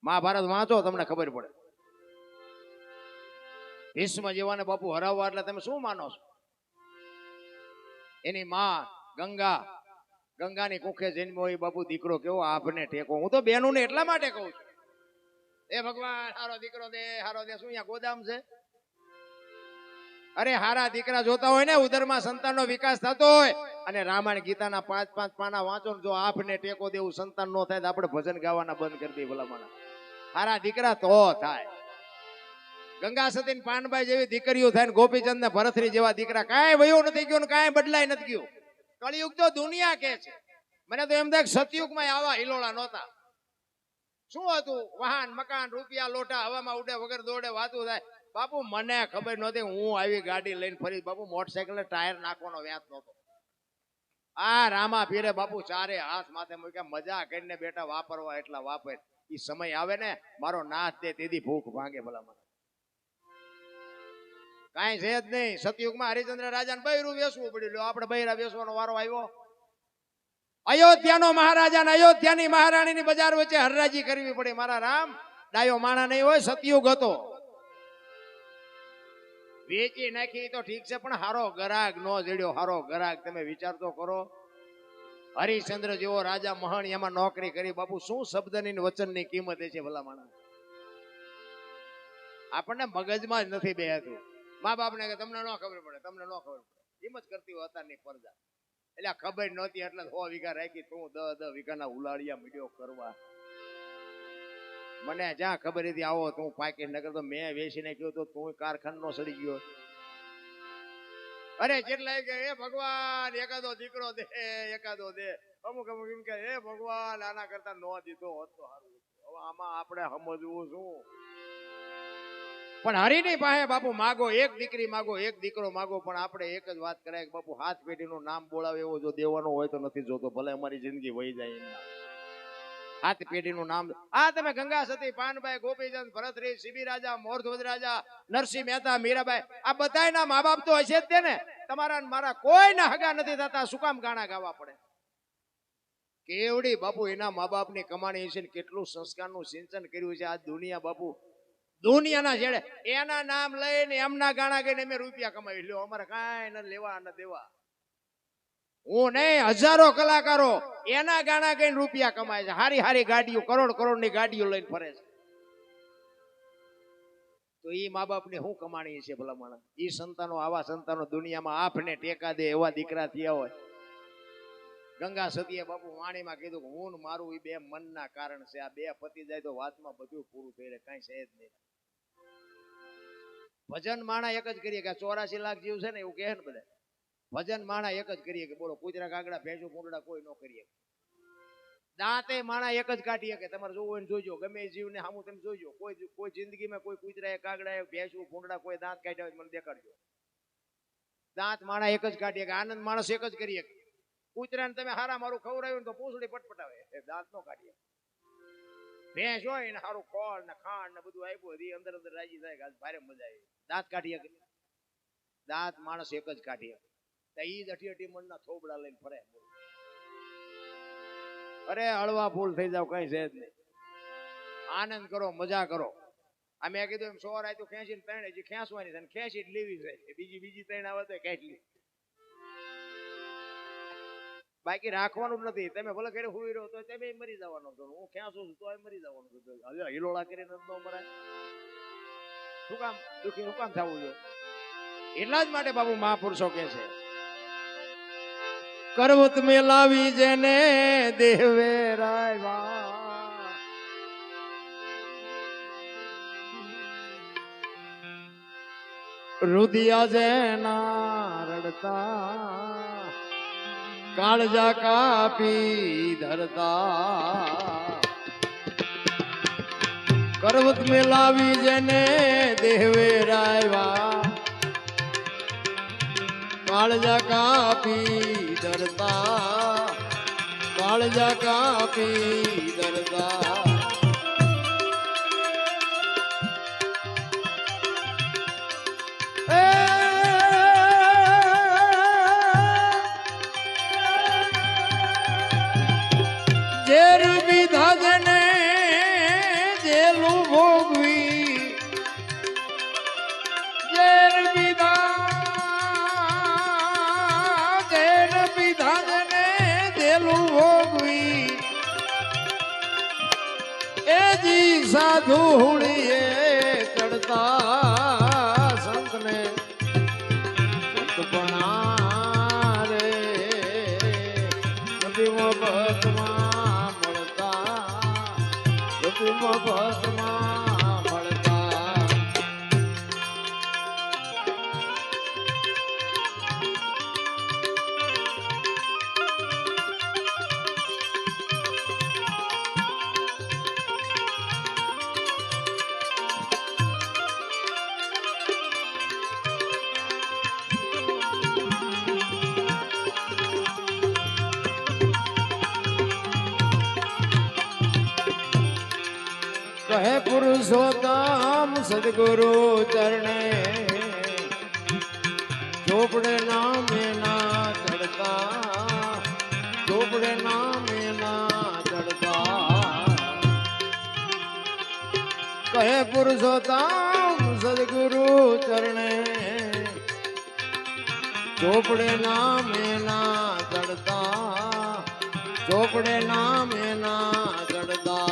મહાભારત વાંચો તમને ખબર પડે. ભીષ્મ જેવાને બાપુ હરાવવા એટલે તમે શું માનો છો? એની માં ગંગાની કુખે જન્મ્યો હોય બાપુ દીકરો કેવો આભને ટેકો. હું તો બહેનોને એટલા માટે કહું છું, એ ભગવાન હારો દીકરો દે, હારો દે. શું અહીંયા ગોદામ છે? અરે હારા દીકરા જોતા હોય ને, ઉદરમાં સંતાનનો વિકાસ થતો હોય, અને રામાયણ ગીતાના 5-5 પાના વાંચો ને, જો આપને ટેકો દેવું સંતાન નો થાય તો આપણે ભજન ગાવાના બંધ કરી દઈએ ભલામણ. હારા દીકરા તો થાય. ગંગા સતી ને પાનબાઈ જેવી દીકરીઓ થાય ને, ગોપીચંદ ને ભરતરી જેવા દીકરા, કાંઈ વયું નથી ગયું ને કાંઈ બદલાય નથી ગયું. કળિયુગ તો દુનિયા કે છે. મને તો એમ થાય સતયુગમાં આવા હિલોળા નહોતા. શું હતું? વાહન, મકાન, રૂપિયા, લોટા હવામાં ઉડે, વગર દોડે, વાતું થાય. બાપુ મને ખબર નહોતી, હું આવી ગાડી લઈને ફરી. બાપુ મોટરસાયકલ ને ટાયર નાખવાનો વ્યાસ નહોતો. આ રામા પીરે બાપુ ચારે હાથ માથે મૂક્યા, મજા કરીને બેટા વાપરવા એટલા વાપર. ઈ સમય આવે ને મારો નાથ દે તેથી ભૂખ ભાંગે ભલામણ. કાંઈ છે જ નહીં. સતયુગમાં હરિચંદ્ર રાજાને બૈરું વેસવું પડ્યું. લ્યો આપણે બૈરા વેસવાનો વારો આવ્યો. અયોધ્યાનો મહારાજા ને અયોધ્યાની મહારાણીની બજાર વચ્ચે હરરાજી કરવી પડી. મારા રામ ડાયો માણા નહીં હોય, સતયુગ હતો. વેચી નાખી તો ઠીક છે, પણ હારો ગરાગ નો જડ્યો. હારો ગરાગ તમે વિચાર તો કરો. હરિશ્ચંદ્ર જેવો રાજા મહાન એમાં નોકરી કરી. બાપુ શું શબ્દની વચનની કિંમત છે ભલા માણસ. આપણને મગજમાં જ નથી બેહતું. મા બાપ ને તમને ન ખબર પડે, તમને ન ખબર પડે. એમ જ કરતી હોય અત્યારની પ્રજા. એટલે ખબર નહોતી એટલે 100 વીઘા રાખી, તું 10 વીઘાના ઉલાળિયા મીડિયો કરવા. મને જ્યાં ખબર હતી આવો તું પાકી નગર, તો મેં વેચી નાખ્યો તો તું કારખાનો સડી ગયો. અરે જેટલા કે હે ભગવાન એકાદો દીકરો દે, એકાદો દે. અમુક અમુક એમ કે હે ભગવાન આના કરતા નો દીધો હોત તો સારું. હવે આમાં આપણે સમજવું શું? પણ હરિની પાસે બાપુ માગો, એક દીકરી માગો, એક દીકરો માગો, પણ આપણે એક જ વાત કરાય કે બાપુ હાથ પેઢીનું નામ બોલાવે એવો જો દેવાનો હોય તો નથી જોતો. ભલે અમારી જિંદગી વહી જાય એમ. હાથ પેઢીનું નામ. આ તમે ગંગા સતી, પાનબાઈ, ગોપીચંદ, ભરતરી, સીબી રાજા, મોરધ્વજ રાજા, નરસિંહ મહેતા, મીરાબાઈ, આ બધાયના મા બાપ તો હશે જ તે ને. તમારા મારા કોઈના હગા નથી થતા. શું કામ ગાણા ગાવા પડે? કેવડી બાપુ એના મા બાપની કમાણી છે, કેટલું સંસ્કારનું સિંચન કર્યું છે. આ દુનિયા બાપુ દુનિયાના છેડે એના નામ લઈને એમના ગાણા ગઈને અમે રૂપિયા કમાવી લ્યો. અમારે કાંઈ ન લેવા ન દેવા. હું નહીં, હજારો કલાકારો એના ગાણા ગઈને રૂપિયા કમાય છે. હારી હારી ગાડીઓ, કરોડની ગાડીઓ લઈને ફરે છે. તો ઈ મા બાપ ની શું કમાણી છે ભલા માણસ? ઈ સંતાનો, આવા સંતાનો દુનિયામાં આપને ટેકા દે એવા દીકરા થયા હોય. ગંગા સતીએ બાપુ વાણીમાં કીધું કે હું મારું એ બે મનના કારણ છે. આ બે પતિ જાય તો વાતમાં બધું પૂરું થઈ રહે, કાંઈ છે જ નહીં. ભજન માણા એક જ કરીએ કે 84 લાખ જીવ છે ને એવું કહે ને બધા. ભજન માણા એક જ કરીએ કે બોલો કૂતરા કાગડા ભેંસું કુંડડા કોઈ ન કરીએ. દાંતે માણા એક જ કાઢીએ કે તમારે જોવું હોય જોજો. ગમે એ જીવને સામું તમે જોજો. કોઈ જિંદગીમાં કોઈ કૂતરા કાગડા ભેંસું કુંડડા કોઈ દાંત કાઢ્યા હોય મને દેખાડજો. દાંત માણા એક જ કાઢીએ કે આનંદ માણસ એક જ કરીએ. કૂતરાને તમે હારા મારું ખવડાવ્યું તો પૂંછડી પટપટાવે, એ દાંત નો કાઢીએ. ભેંસ હોય ને સારું ખોળ ને ખાંડ ને બધું આપ્યું એ અંદર અંદર રાજી થાય કે ભારે મજા આવી. દાંત કાઢીએ કે દાંત માણસ એક જ કાઢીએ. ઈ જ 88 મણના થોબડા લઈને ફરે. અરે હળવા ફૂલ થઈ જાવ, કઈ છે જ નહીં. આનંદ કરો, મજા કરો. આ મેં કીધું એમ 100 રાય તો ખેંચીને 3 હજી ખેંચવાની છે ને ખેંચી જ લેવી છે. બીજી 3 આવે તો ખેંચી. બાકી રાખવાનું જ નથી. તમે ભલે ઘરે હુઈ રહ્યો તો તમે મરી જવાનો છો. હું ખેંચું છું તો મરી જવાનું છું. હવે હિલોળા કરીને ન મરાય. શું કામ દુઃખી શું કામ થવું જોઈએ? એટલા જ માટે બાબુ મહાપુરુષો કે છે કરવત મેલાવી જેને દેવે રાયવા, રુદિયા જેના રડતા, કાળજા કાપી ધરતા. કરવત મેલાવી જેને દેવે રાયવા, કાળજા કાપી ધરતા, કાળજા કાપી ધરતા. ઝેર વિધા જને જેલું ભોગવી, ઝેર વિધા જને જેલું ભોગવી. એ જી સાધુ હુળીએ ચડતા સંતને સંતપણા રે નથી મફતમાં મળતા, નથી મફતમાં મળતા. કહે પુરુષોત્તમ સદગુરુ ચરણે ચોપડે નામે ના ચડતા, ચોપડે નામે ના ચડતા. કહે પુરુષોત્તમ સદગુરુ ચરણે ચોપડે નામે ના ચડતા, ચોપડે નામે ના ચડતા.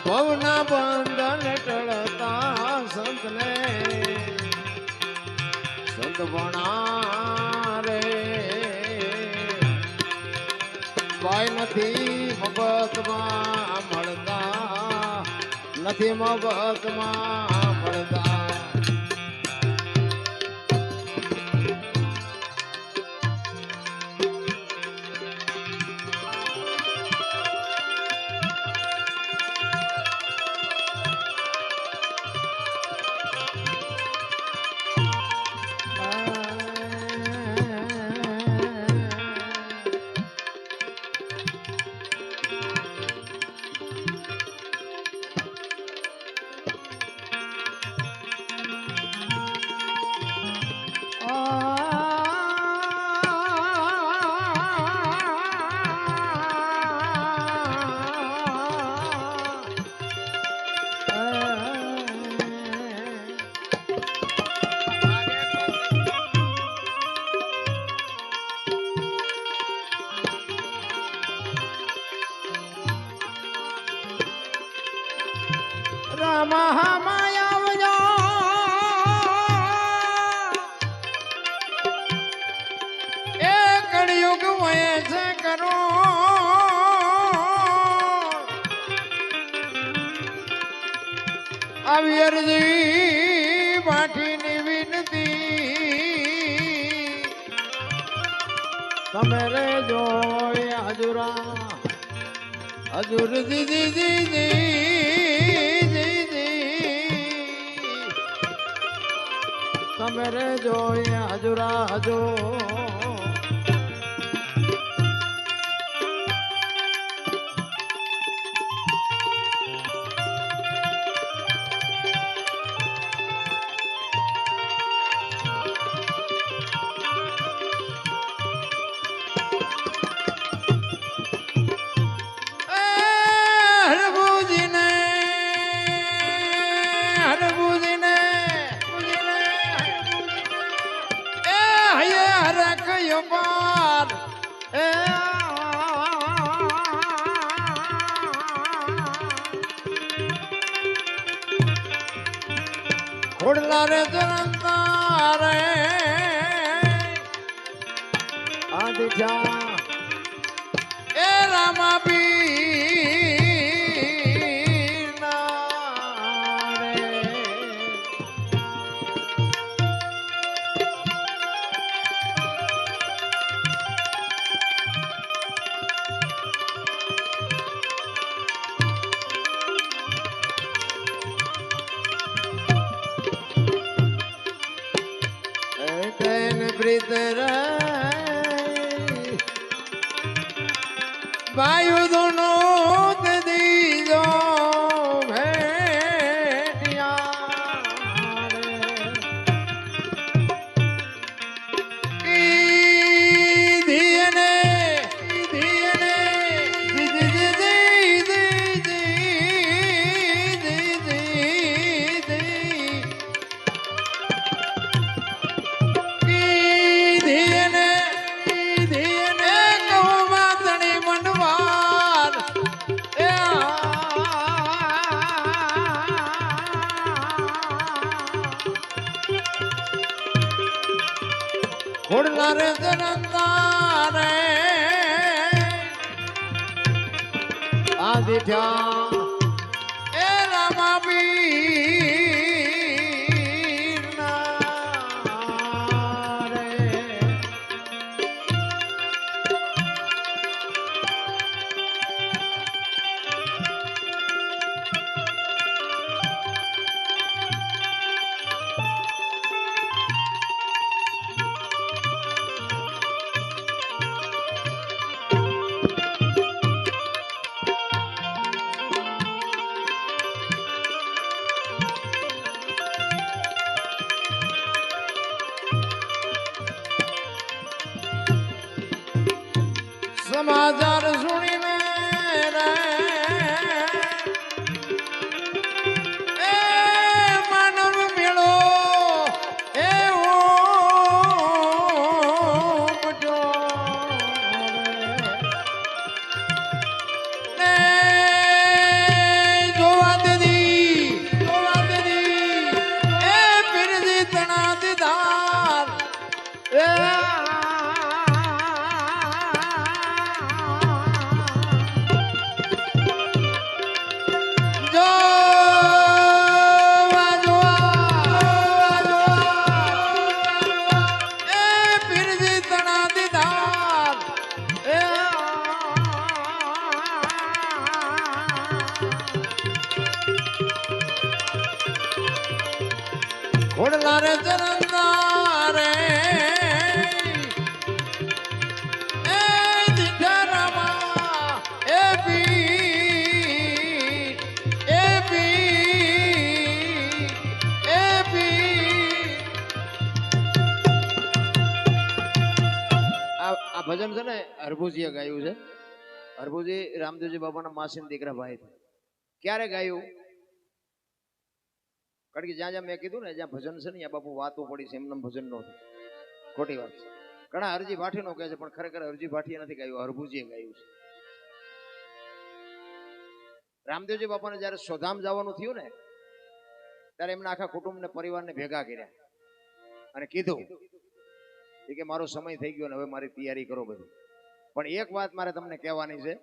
ભવના બંધન ટળતા સંતને સંત ભણા રે ભાઈ નથી મફતમાં મળતા, નથી મફતમાં મળતા. આવી અરજી પાઠીની વિનતી તમે રે જોય હજુરા હજુર દીદી દીદી તમે રે જોય હજુરા હજો ખોડલા રે જનતા રે આદિજા એ રામા પીર ના રે પ્રીત રે વાયુ દોનો દીજો ભે ઘોડલા રે જનતા રે આદિત્યા એ રામાબીર ના રે સમાચાર સુણીને રે એ માનવ મેળો એ ઓમજો ને જોવા દેદી એ પીરજી તણા દીદાર એ ઘોડલા રે જરંદા રે એ દીઠા રામા એ પીર આ ભજન છે ને હરભુજીએ ગાયું છે. હરભુજી રામદેવજી બાબાના માસીના દીકરા ભાઈ છે. ક્યારે ગાયું? કારણ કે જ્યાં જ્યાં મેં કીધું ને જ્યાં ભજન છે ને ત્યાં બાપુ વાતો પડી છે, એમને ભજન નો ખોટી વાત છે. ઘણા હરજી ભાટીનો કહે છે, પણ ખરેખર હરજી ભાટીએ નથી ગાયું, હરભુજીએ ગાયું છે. રામદેવજી બાપાને જયારે સોધામ જવાનું થયું ને ત્યારે એમના આખા કુટુંબને પરિવારને ભેગા કર્યા અને કીધું કે મારો સમય થઈ ગયો ને હવે મારી તૈયારી કરો બધી. પણ એક વાત મારે તમને કહેવાની છે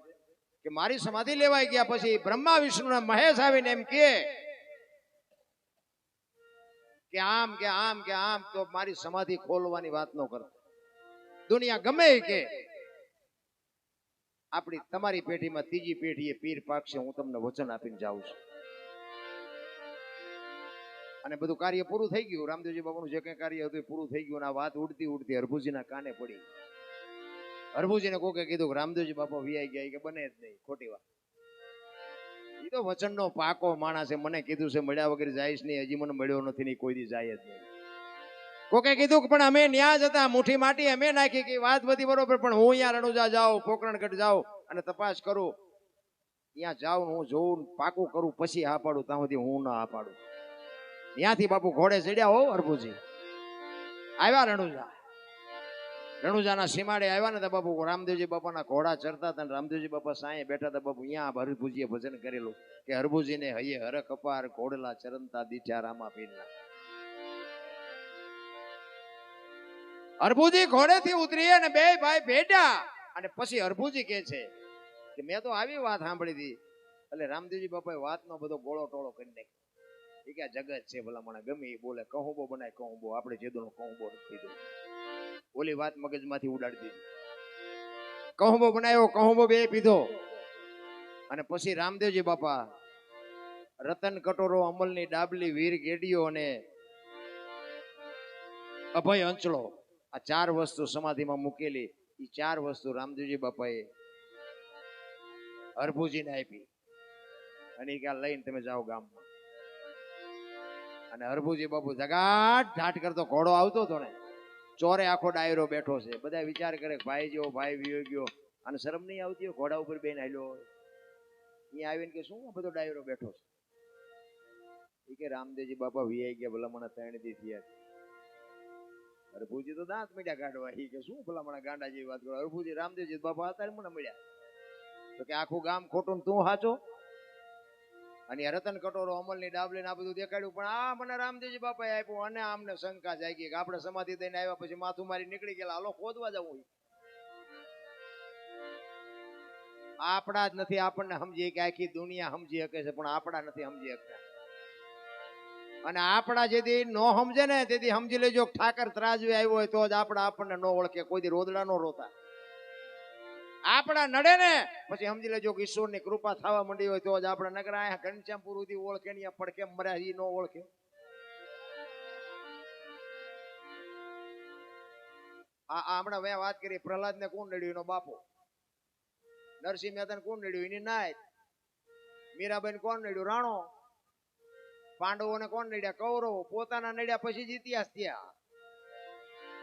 કે મારી સમાધિ લેવાઈ ગયા પછી બ્રહ્મા વિષ્ણુ ને મહેશ આવીને એમ કે આમ કે આમ કે આમ, તો મારી સમાધિ ખોલવાની વાત ન કરો. દુનિયા ગમે કે આપણી તમારી પેઢીમાં ત્રીજી પેઢીએ પીર પાકશે, હું તમને વચન આપીને જાઉં છું. અને બધું કાર્ય પૂરું થઈ ગયું. રામદેવજી બાબાનું જે કઈ કાર્ય હતું એ પૂરું થઈ ગયું. આ વાત ઉડતી ઉડતી હરભુજીના કાને પડી. હરભુજીને કોકે કીધું કે રામદેવજી બાપા વિયાઈ ગયા, કે બને જ નહીં, ખોટી વાત. એ તો વચનનો પાકો માણસ છે, મને કીધું છે મળ્યા વગર જાય જ નહીં, હજી મને મળ્યો નથી ને કોઈ દી જાય જ નહીં. કોકે કીધું કે પણ અમે ન્યા જ હતા, મુઠ્ઠી માટી અમે નાખી કે વાત બધી બરોબર, પણ હું અહીંયા રણુજા જાઉં, પોકરણગઢ જાઉં અને તપાસ કરું, ત્યાં જાઉં હું જોઉં પાકું કરું પછી હા પાડું, ત્યાં સુધી હું ના હા પાડું. ત્યાંથી બાપુ ઘોડે ચડ્યા હો હરભુજી, આવ્યા રણુજાના સીમાડે આવ્યા ને તો બાપુ રામદેવજી બાપાના ઘોડા ચડતા હતા, રામદેવજી બાપા સાંયે બેઠા હતા. બાપુ અહીંયા હરભુજીએ ભજન કરેલું કે હરભુજીને હૈયે હરખ અપાર, ઘોડલા ચરણતા દીઠા રામા પીરના. હરભુજી ઘોડેથી ઉતરી અને બે ભાઈ ભેટ્યા અને પછી હરભુજી કહે છે કે મેં તો આવી વાત સાંભળી હતી. એટલે રામદેવજી બાપાએ વાતનો બધો ગોળો ટોળો કરી નાખ્યો. એ કે આ જગત છે ભલામણા ગમે એ બોલે, કહુંબો બનાય કહુંબો, આપણે જેદોનો કહુંબો નથી દીધો. ઓલી વાત મગજમાંથી ઉડાડી દીધી. કહુંબો બનાવ્યો, કહુંબો બે પીધો અને પછી રામદેવજી બાપા રતન કટોરો, અમલની ડાબલી, વીર ગેડીઓ અને અભય અંચળો, આ ચાર વસ્તુ સમાધિમાં મૂકેલી. એ ચાર વસ્તુ રામદેવજી બાપાએ હરભુજીને આપી અને એ લઈને તમે જાઓ ગામમાં. અને હરભુજી બાપુ જગાટ ઢાટ કરતો ઘોડો આવતો હતો ને, ચોરે આખો ડાયરો બેઠો છે. બધા વિચાર કરે ભાઈ જેવો ભાઈ વિયો ગયો, અને શરમ નહીં આવતી હોય ઘોડા ઉપર બેન આલ્યો હોય. અહીંયા આવીને કે શું બધો ડાયરો બેઠો છે? એ કે રામદેવજી બાપા વિયાઈ ગયા, ભલામણા 3 દી થયા. હરભુજી તો દાંત મીઠા કાઢવા. એ કે શું ભલામણા ગાંડા જેવી વાત કરો? હરભુજી રામદેવજી બાપા અત્યારે મને મળ્યા તો કે આખું ગામ ખોટું તું સાચો. અને રતન કટોરો અમલની ડાબલીને આ બધું દેખાડ્યું, પણ આ મને રામદેવજી બાપાએ આપ્યું. અને આમને શંકા જાગી કે આપણે સમાધિ દઈને આવ્યા પછી માથું મારી નીકળી ગયેલા, હાલો ખોદવા જવું. આપણા જ નથી આપણને સમજીએ કે આખી દુનિયા સમજી શકે છે, પણ આપણા નથી સમજી શકતા. અને આપણા જેથી નો સમજે ને તેથી સમજી લેજો ઠાકર ત્રાજવે આવ્યો હોય તો જ આપણા આપણને નો ઓળખે. કોઈ દી રોદડા નો રોતા. આપણા નડે ને પછી સમજી લેજો કે ઈશ્વરની કૃપા થવા માંડી હોય તો જ આપણે નગર આયા ઘનશ્યામપુર સુધી ઓળખે ને પડકે મર્યા ઈ નો ઓળખે. આ હમણાં મેં વાત કરી પ્રહલાદ ને કોણ નડ્યું? એનો બાપો. નરસિંહ મહેતા કોણ નડ્યું? એની નાય. મીરાબાઈ કોણ નડ્યું? રાણો. પાંડવોને કોણ નડ્યા? કૌરવો. પોતાના નડ્યા પછી જ ઇતિહાસ થયા.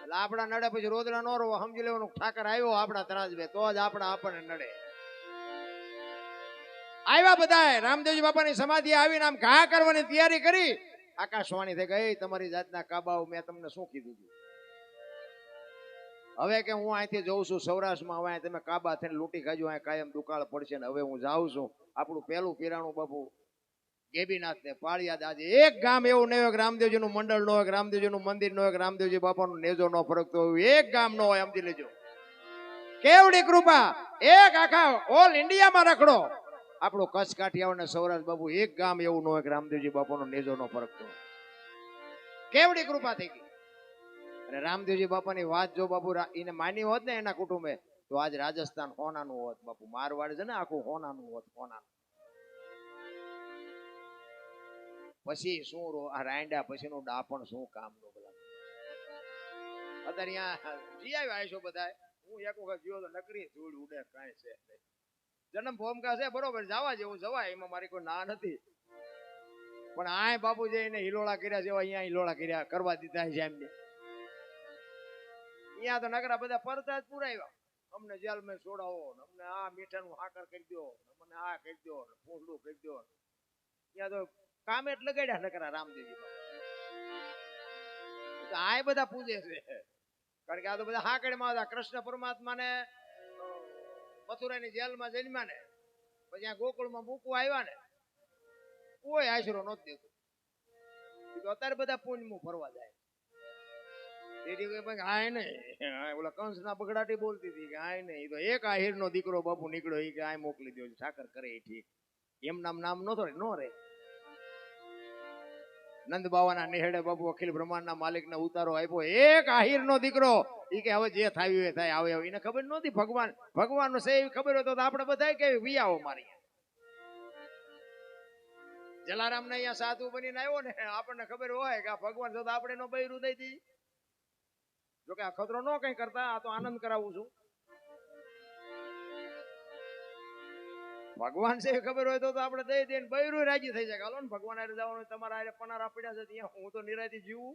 એટલે આપણા નડે પછી રોદડા નો રોવા. સમજી લેવાનું ઠાકર આવ્યો આપણા ત્રાજવે તો જ આપણા આપણને નડે. આવ્યા બધા રામદેવજી બાપાની સમાધિ આવીને આમ ઘા કરવાની તૈયારી કરી. આકાશવાણી થઈ ગઈ, તમારી જાતના કાબાઓ મેં તમને શું કીધું હતું? હવે કે હું અહીંથી જઉં છું સૌરાષ્ટ્રમાં, હવે તમે કાબા થઈને લૂંટી ખાજો, અહીં કાયમ દુકાળ પડશે ને હવે હું જાઉં છું. આપણું પેલું પીરાણું બાપુ ગેબીનાથ ને પાળિયાદ. આજે એક ગામ એવું નહીં હોય કે રામદેવજી નું મંડળ ન હોય, કે રામદેવજી નું મંદિર ન હોય, કે રામદેવજી બાપાનું નેજો ન ફરકતો હોય. એક ગામ ન હોય, સમજી લેજો. કેવડી કૃપા! એક આખા ઓલ ઇન્ડિયામાં રખડો. આપણો કચ્છ કાઠિયાવાડ ને સૌરાષ્ટ્ર બાપુ એક ગામ એવું ન હોય કે રામદેવજી બાપાનો નેજો ન ફરકતો હોય. કેવડી કૃપા થઈ ગઈ. અને રામદેવજી બાપાની વાત જો બાપુ એને માની હોત ને એના કુટુંબે તો આજ રાજસ્થાન હોનાનું હોત બાપુ. મારવાડ છે ને આખું હોનાનું હોત. હોનાનું પછી શું આ રાંડા પછીનું ડાપણ શું કામ નું? બધા અત્યારે અહીંયા જી આવ્યા છો બધા. હું એક વખત ગયો તો નકરી ધૂળ ઉડે, કાંઈ છે જન્મ ભૂમિકા છે બરોબર, જવા જેવું જવાય, એમાં મારી કોઈ ના નથી. પણ આ બાપુ જે એને હિલોળા કર્યા છે અહીંયા હિલોળા કર્યા કરવા દીધા છે એમને. અહીંયા તો નકરા બધા પરતા જ પુરાવ્યા. અમને જેલ મેં છોડાવો, અમને આ મીઠાનું હાકર કરી દો, અમને આ કરી દો, પૂંડું કરી દો. ત્યાં તો કામે જ લગાડ્યા નકરા રામદેવજી બાપા. આ બધા પૂજે છે કારણ કે આ તો બધા હાકડમાં હતા. કૃષ્ણ પરમાત્માને મથુરાની જેલમાં જન્મ્યા ને પછી આ ગોકુળમાં મૂકવા આવ્યા ને કોઈ આશરો નહોતો દેતો. અત્યારે બધા પુણ્યમાં ફરવા જાય. ઓલા કંસ ના બગડાટી બોલતી હતી કે આય નહીં, તો એક આહિર નો દીકરો બાપુ નીકળ્યો એ કે આ મોકલી દો ઠાકર કરે એ ઠીક. એમ નામ નતો નો રે. નંદ બાવાના નેહડે બાપુ અખિલ બ્રહ્માંડના માલિક ને ઉતારો આપ્યો. એક આહિર નો દીકરો એ કે હવે જે થાય એ થાય, આવે એને ખબર નહોતી ભગવાન નો છે એવી ખબર હોય તો આપણે બધા કેવી વિયાવો મારી. જલારામ ને અહીંયા સાધુ બનીને આવ્યો ને આપણને ખબર હોય કે આ ભગવાન જો આપણે નો બૈરું દઈ દી. જોકે આ ખતરો નો કઈ કરતા, આ તો આનંદ કરાવું છું. ભગવાન છે ખબર હોય તો આપણે દઈ દઈને બૈરું રાજી થઈ જાય. હાલો ને ભગવાન આરે જવાનું, તમારા આરે પનારા પડ્યા છે ત્યાં હું તો નિરાયથી જીવું.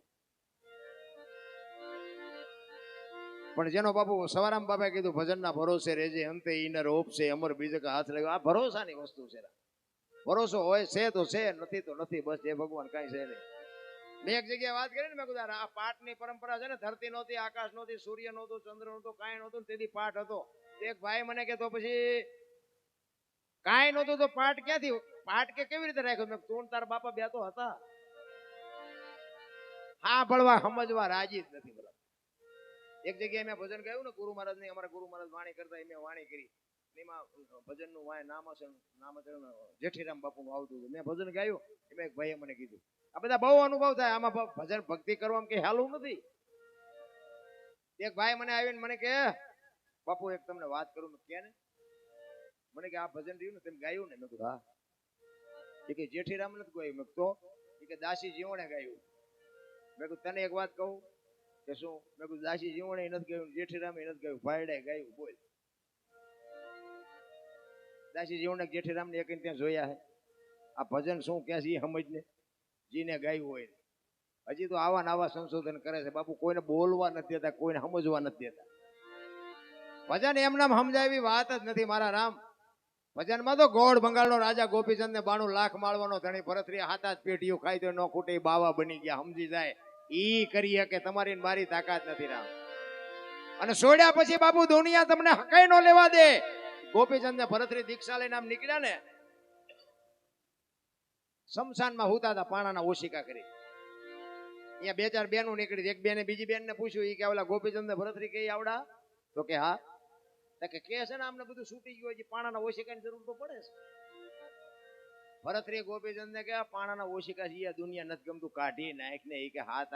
પણ જેનો બાપુ સવારામ બાપા કીધું ભજનના ભરોસે રહેજે, અંતે ઈનર ઓપશે અમર બીજે કા હાથ લાગ્યો. આ ભરોસાની વસ્તુ છે. ભરોસો હોય છે તો છે, નથી તો નથી. બસ એ ભગવાન કઈ છે નહીં. મેં એક જગ્યાએ વાત કરી ને, મેં કીધું આ પાઠની પરંપરા છે ને, ધરતી નહોતી, આકાશ નહોતી, સૂર્ય નહોતું, ચંદ્ર નહોતું, કાંઈ નહોતું, તેથી પાઠ હતો. એક ભાઈ મને કે તો પછી કાંઈ નહોતું તો પાઠ ક્યાંથી? પાઠ કે કેવી રીતે રાખ્યો? મેં તું તારા બાપા બે તો હતા. હા ભળવા સમજવા રાજી જ નથી. બરાબર. એક જગ્યાએ મેં ભજન ગાયું ને ગુરુ મહારાજ ની, અમારા ગુરુ મહારાજ વાણી કરતા, મેં વાણી કરી. એમાં ભજન નું નામ જેઠીરામ બાપુ નું આવતું હતું. મેં ભજન ગાયું. એમાં એક ભાઈએ મને કીધું આ બધા બહુ અનુભવ થાય આમાં, ભજન ભક્તિ કરવામાં કઈ હાલું નથી. એક ભાઈ મને આવીને મને કે બાપુ એક તમને વાત કરું. કે ને મને કે આ ભજન રહ્યું ને તમે ગાયું ને? મેં કીધું હા. એ કે જેઠીરામ નથી ગાયું? મેં તો એ કે દાસી જીવણે ગાયું. મેં કીધું તને એક વાત કહું કે શું? મેં કીધું દાસી જીવણે નથી ગાયું, જેઠીરામે નથી ગાયું, ભાઈડે ગાયું. બોલ. દાસી જીવણે જેઠીરામ ને એક ત્યાં જોયા હે? આ ભજન શું કે છે એ સમજ ને, જીને ગાયું હોય. હજી તો આવા નવા સંશોધન કરે છે બાપુ. કોઈને બોલવા નથી દેતા, કોઈને સમજવા નથી દેતા. ભજન એમનામ સમજાવી વાત જ નથી મારા રામ. ભજનમાં તો ગોળ બંગાળનો રાજા ગોપીચંદ ને 92 લાખ માળવાનો ધણી ભરતરી હાથા જ પેટીયું ખાઈ તો ન ખૂટે બાવા બની ગયા. સમજી જાય ઈ કરી કે તમારી મારી તાકાત નથી રામ. અને છોડ્યા પછી બાપુ દુનિયા તમને હકાઈ નો લેવા દે. ગોપીચંદ ને ભરતરી દીક્ષા લઈને આમ નીકળ્યા ને શમશાનમાં હુતા હતા પાણાના ઓશિકા કરી. અહીંયા બે ચાર બેનો નીકળી, એક બેને બીજી બેનને પૂછ્યું, ઈ કે ઓલા ગોપીચંદ ને ભરતરી કે આવડા? તો કે હા. તો કે છે ને આમને બધું છૂટી ગયું, હજી પાણાના ઓશિકાની જરૂર તો પડે છે. ભરતરી ગોપીચંદ ને કે પાણાના ઓશિકા છે દુનિયા નથી ગમતું, કાઢી નાખ ને. ઈ કે હાથ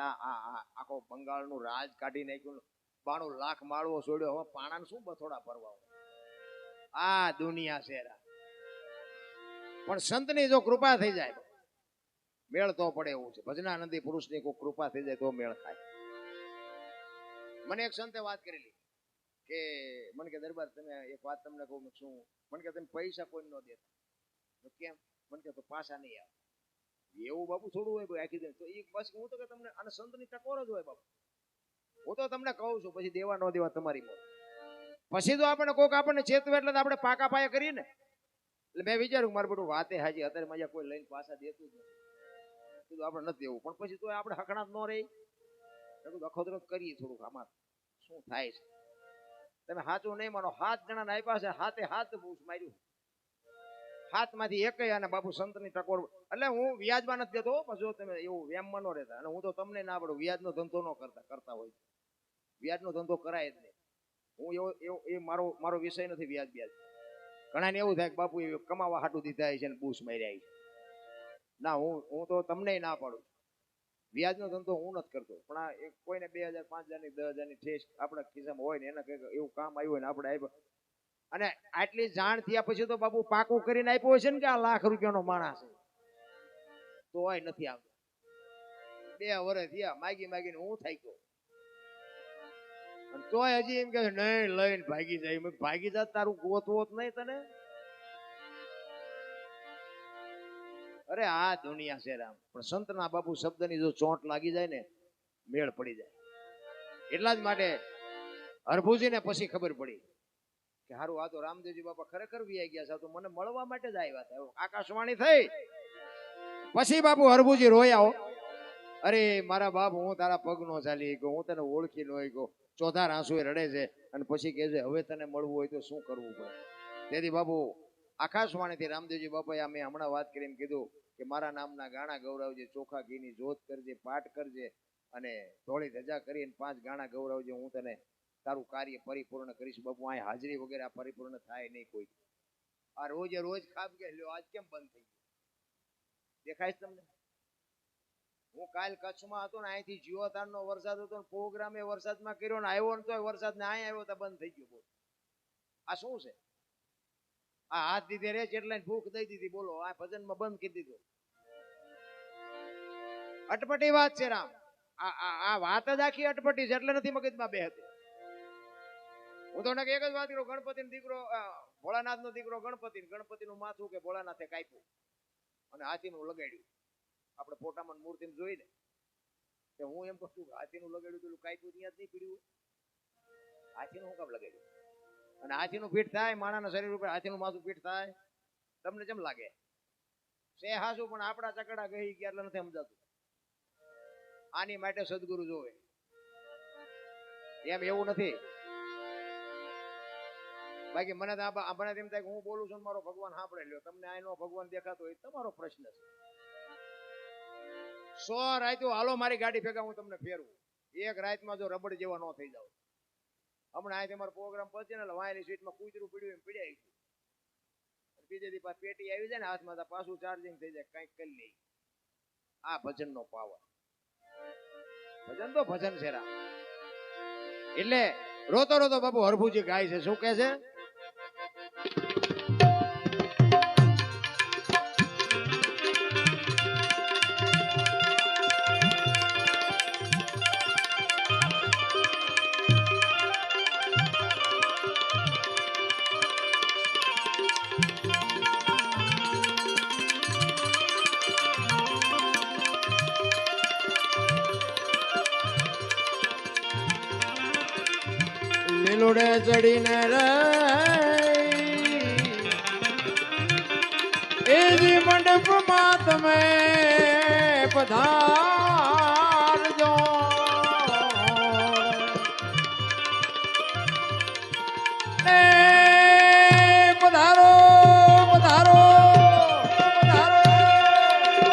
આખો બંગાળનું રાજ કાઢી નાખ્યું, 92 લાખ માળવો છોડ્યો, હવે પાણાને શું બથોડા ભરવા? આ દુનિયા છે. પણ સંતની જો કૃપા થઈ જાય મેળ તો પડે એવું છે. ભજનાનંદી પુરુષની કોઈ કૃપા થઈ જાય તો મેળ થાય. મને એક સંતે વાત કરેલી કે મને કે દરબાર તમે એક વાત તમને કહું, શું? મને કે તમે પૈસા કોઈ ન દેતા. તો કેમ? મને કે તો પાછા નહીં આવે. એવું બાપુ થોડું હોય ભાઈ આખી દે તો એ બસ. હું તો કે તમને અને સંતની ટકોર જ હોય બાપુ. હું તો તમને કહું છું, પછી દેવા ન દેવા તમારી મોત. પછી તો આપણે કોક આપણને ચેતવે એટલે આપણે પાકા પાયા કરીએ ને. એટલે મેં વિચાર્યું મારું બધું વાતે હાજી, અત્યારે મજા કોઈ લઈને પાછા દેતું જ નથી, આપણે નથી દેવું. પણ પછી તો આપણે હકણાત ન રહી, એટલું અખોદરત કરીએ થોડુંક. આમાં શું થાય છે તમે સાચું નહીં માનો. 7 જણાને આપ્યા છે, હાથે હાથ બૂસ માર્યું, હાથમાંથી એક. અને બાપુ સંતની ટકોર. એટલે હું વ્યાજમાં નથી દેતો. પછી જો તમે એવું વ્યામમાં ન રહેતા, અને હું તો તમને ના પડું વ્યાજનો ધંધો ન કરતા હોય. વ્યાજનો ધંધો કરાય જ નહીં. હું એ મારો વિષય નથી વ્યાજ. ઘણા ને એવું થાય કે બાપુ એ કમાવા હાટું દીધા છે ને બૂસ માર્યા છે. ના, હું તો તમને ના પાડું. વ્યાજનો ધંધો હું નથી કરતો. પણ આ કોઈને 2000 5000 ની 10000 ની ઠેસ આપણા ખિસ્સામાં હોય ને એના કંઈક એવું કામ આવ્યું હોય ને આપણે આપ્યું. અને આટલી જાણ થયા પછી તો બાપુ પાકું કરીને આપ્યો છે ને કે આ લાખ રૂપિયાનો માણસ છે, તોય નથી આવતો. 2 વર્ષ થયા માગીને હું થઈ ગયો. તોય હજી એમ કે નહીં લઈને ભાગી જાય. ભાગી જાય તારું ગોતવો જ નહીં તને. અરે આ દુનિયા છે રામ. પણ સંતના બાપુ શબ્દની જો ચોંટ લાગી જાય ને મેળ પડી જાય. એટલા જ માટે હરભુજીને પછી ખબર પડી કે હારું આ તો રામદેવજી બાપા ખરેખર વિયાઈ ગયા છે, તો મને મળવા માટે જ આવ્યા હતા. આકાશવાણી થઈ પછી બાપુ હરભુજી રોયા. હો, અરે મારા બાપ, હું તારા પગ નો ચાલી ગયો, હું તને ઓળખી ન ગયો. ચોથા આંસુએ રડે છે અને પછી કહે છે હવે તને મળવું હોય તો શું કરવું પડે. તેથી બાપુ આકાશવાણીથી રામદેવજી બાપાએ મેં હમણાં વાત કરીને કીધું કે મારા નામના ગાણા ગૌરવજે, ચોખા ઘીની જોત કરજે, પાઠ કરજે અને ધોળી ધજા કરીને 5 ગાણા ગૌરવજે. હું તને તારું કાર્ય પરિપૂર્ણ કરીશ. બાપુ અહીં હાજરી વગેરે આ પરિપૂર્ણ થાય નહીં કોઈ. આ રોજે રોજ ખાબ કે લ્યો આજ કેમ બંધ થઈ ગયું દેખાય છે તમને? હું કાલ કચ્છમાં હતો ને, અહીંથી જીવતારનો વરસાદ હતો ને પ્રોગ્રામે વરસાદમાં કર્યો ને આવ્યો ને તોય વરસાદ ને અહીં આવ્યો તો બંધ થઈ ગયો. બોલો આ શું છે? આ હાથ દીધે રે એટલે ભૂખ દઈ દીધી. બોલો આ ભજનમાં બંધ કરી દીધું. અટપટી વાત છે રામ. આ વાત જ આખી અટપટી છે એટલે નથી મગજમાં બેહતી. હું તો એક જ વાત કરું, ગણપતિનો દીકરો ભોળાનાથનો દીકરો ગણપતિનું માથું કે ભોળાનાથે કાપ્યું અને હાથીનું લગાડ્યું. આપણે ફોટામાં મૂર્તિમાં જોઈને કે હું એમ કહું છું હાથીનું લગાડ્યું પેલું કાપ્યું ત્યાં જ નહીં પીડ્યું. હાથીનું શું કામ લગાડ્યું? અને હાથીનું પીઠ થાય માણાના શરીર ઉપર, હાથીનું માથું પીઠ થાય. તમને કેમ લાગે છે હાસું? પણ આપણા ચકડા ગઈ ગયા એટલે નથી સમજાતું. આની માટે સદગુરુ જોવે. એમ એવું નથી. બાકી મને એમ થાય કે હું બોલું છું મારો ભગવાન સાંભળે લ્યો. તમને આનો ભગવાન દેખાતો હોય તમારો પ્રશ્ન છે. 100 રાતો હાલો મારી ગાડી ભેગા હું તમને ફેરવું. એક રાતમાં જો રબડ જેવા ન થઈ જાવ. હમણાં અહીં તમારો પ્રોગ્રામ પહોંચે ને વાયલી સીટમાં કૂતરું પીડ્યું એમ પીડ્યા ગયું. બીજે દી પાછી પેટી આવી જાય ને હાથમાં, પાછું ચાર્જિંગ થઈ જાય. કંઈક કરી લે. આ ભજન નો પાવર. ભજન તો ભજન છે રામ. એટલે રોતો રોતો બાપુ હરભુજી ગાય છે. શું કે છે? લીલુડે ચડીને રે એજી મંડપમાં તમે પધારજો. એ પધારો પધારો પધારો.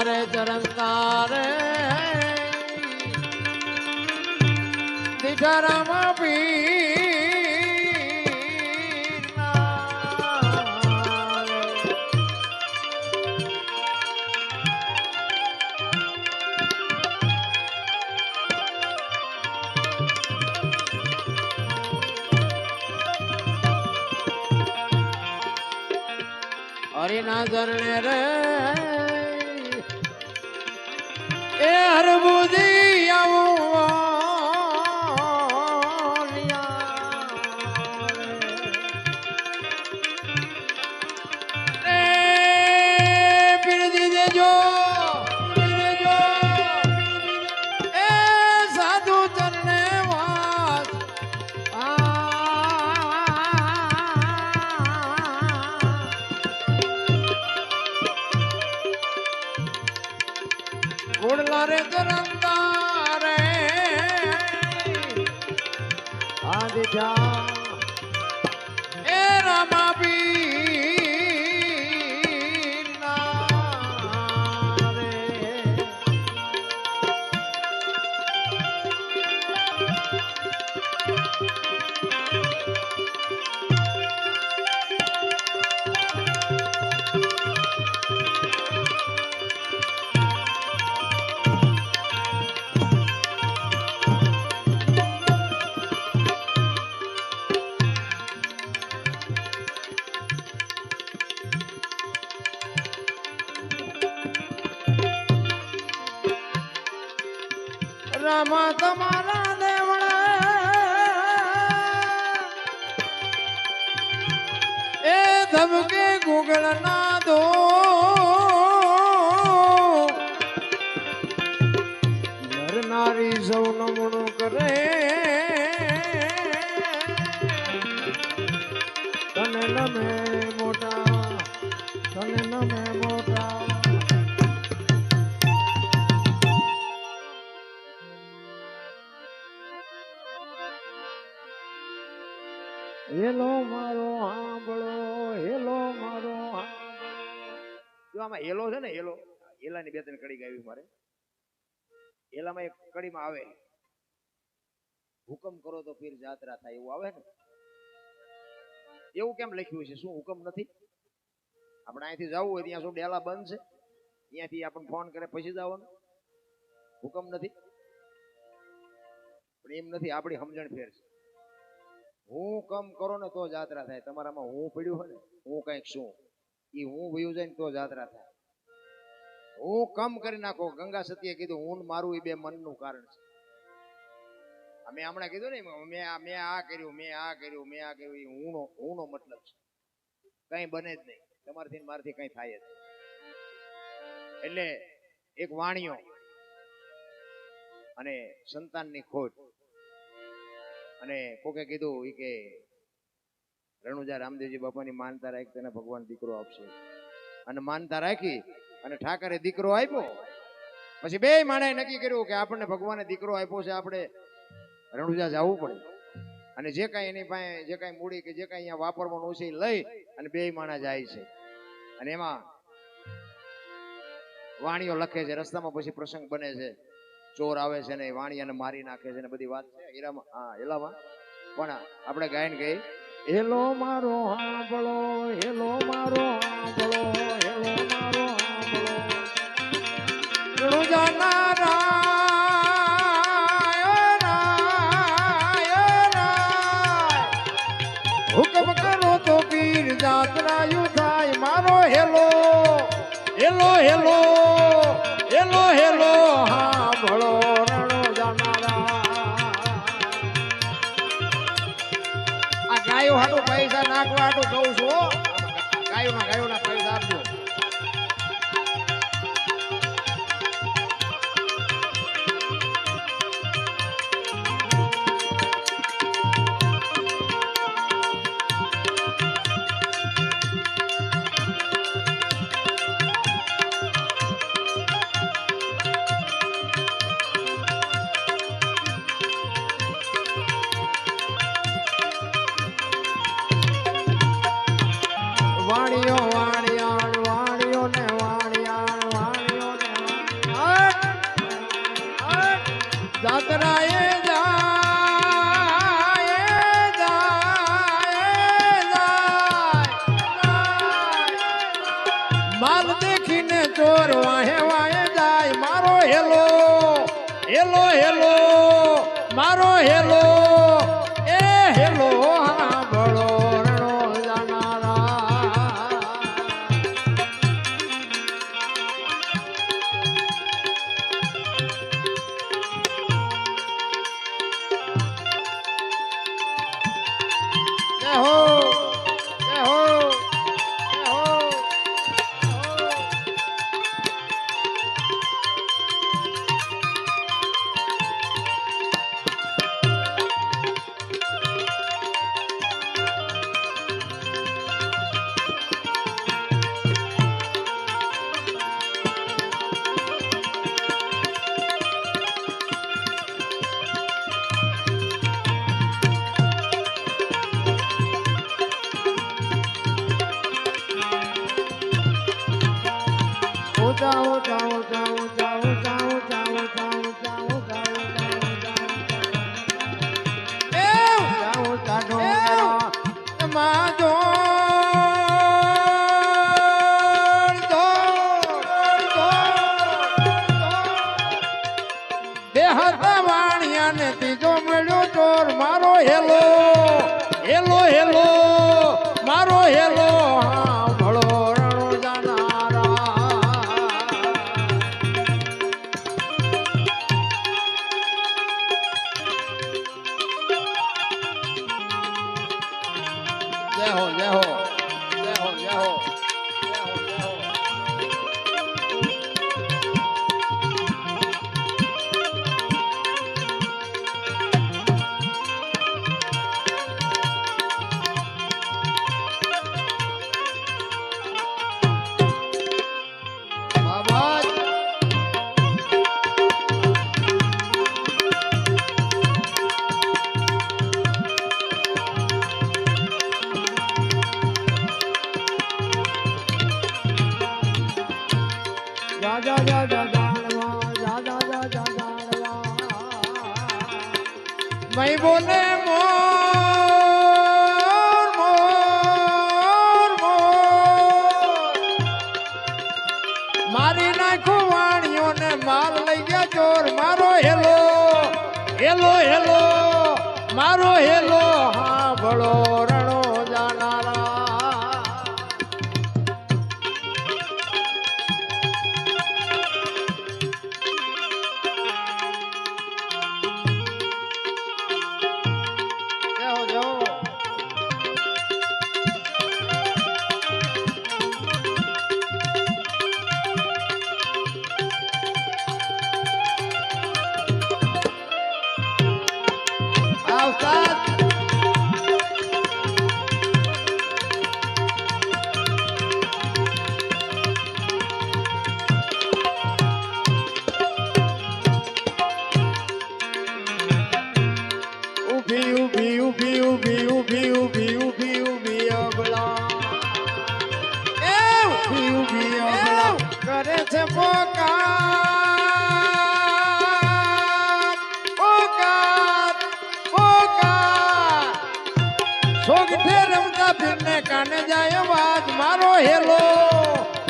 રે ચરણતા રે દીઠારામ હરિના ચરણે રે એ હરબુજી આવું પીરજી દેજો એ સાધુ ચરણે વાસ ઘોડલા રે ચરણતા રે આદિજા એ રામા પીરના રે રામા તમારા દેવળા એ ધબકે ગુગળ ના દો નર નારી સૌ નમણું કરે તને નમે મોટા તને નમે મોટા હેલો મારો આંબળો હેલો મારો જો આમાં હેલો છે ને હેલો હેલાની બે ત્રણ કડી ગાવી મારે હેલામાં એક કડીમાં આવે હુકમ કરો તો પીર જાત્રા થાય એવું આવે ને એવું કેમ લખ્યું છે શું હુકમ નથી આપણે અહીંથી જવું હોય ત્યાં શું ડેલા બંધ છે ત્યાંથી આપણને ફોન કરે પછી જવાનું હુકમ નથી પણ એમ નથી આપણી સમજણ ફેર છે હું કમ કરો ને તો જાત્રા થાય તમારામાં હું પડ્યું હોય ને હું કઈક શું એ હું વયું જાય ને તો જાત્રા થાય હું કમ કરી નાખો ગંગા સતીએ કીધું હું મારું એ બે મનનું કારણ છે અમે હમણાં કીધું ને મેં આ કર્યું મેં આ કર્યું મેં આ કર્યું એ હુંનો મતલબ છે કઈ બને જ નહીં તમારથી મારથી કઈ થાય જ એટલે એક વાણીઓ અને સંતાનની ખોટ અને કોકે કીધું એ કે રણુજા રામદેવજી બાપાની માનતા રાખી તેને ભગવાન દીકરો આપશે અને માનતા રાખી અને ઠાકરે દીકરો આપ્યો પછી બે માણસે નક્કી કર્યું કે આપણને ભગવાને દીકરો આપ્યો છે આપણે રણુજા જવું પડે અને જે કાંઈ એની પાસે જે કાંઈ મૂડી કે જે કાંઈ અહીંયા વાપરવાનું છે એ લઈ અને બે માણસ જાય છે અને એમાં વાણીઓ લખે છે રસ્તામાં પછી પ્રસંગ બને છે ચોર આવે છે ને વાણિયાને મારી નાખે છે ને બધી વાત છે હીરામાં હા હેલામાં પણ આપણે ગાયન ગઈ હેલો મારો હાંભળો હેલો મારો હાંભળો હેલો મારો હાંભળો રણુજાના હુકમ કરો તો પીર જાત્રાયું થાય મારો hello hello hello hello hello હાંભળો રણુજાના આ ગાયો હાટું પૈસા નાખવા હાટું કહું છું ગાયોના પૈસા આપજો વાણિયો વાણિયાણ વાણિયો ને વાણિયાણ વાણિયો ને હેલો હેલો મારો હેલો એ હેલો સાંભળો રણો જાનારા જય હો જય હો જય હો ત્રીજો મળ્યો ચોર મારો હેલો હેલો હેલો મારો હેલો હા ભળો રણો જાનારા જય હો જય હો જય હો જય હો જય હો જય હો મય બોલે મોર મોર મોર મારી નાખો વાણીઓ ને માર લઈ ગયા ચોર મારો હેલો હેલો હેલો મારો હેલો હા ભળો રણો જાનારા કરે છે પોકાર પોકાર પોકાર સોગઠે રમતા ફીરને કાને જાય અવાજ મારો hello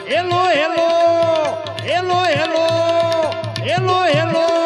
hello hello hello hello hello hello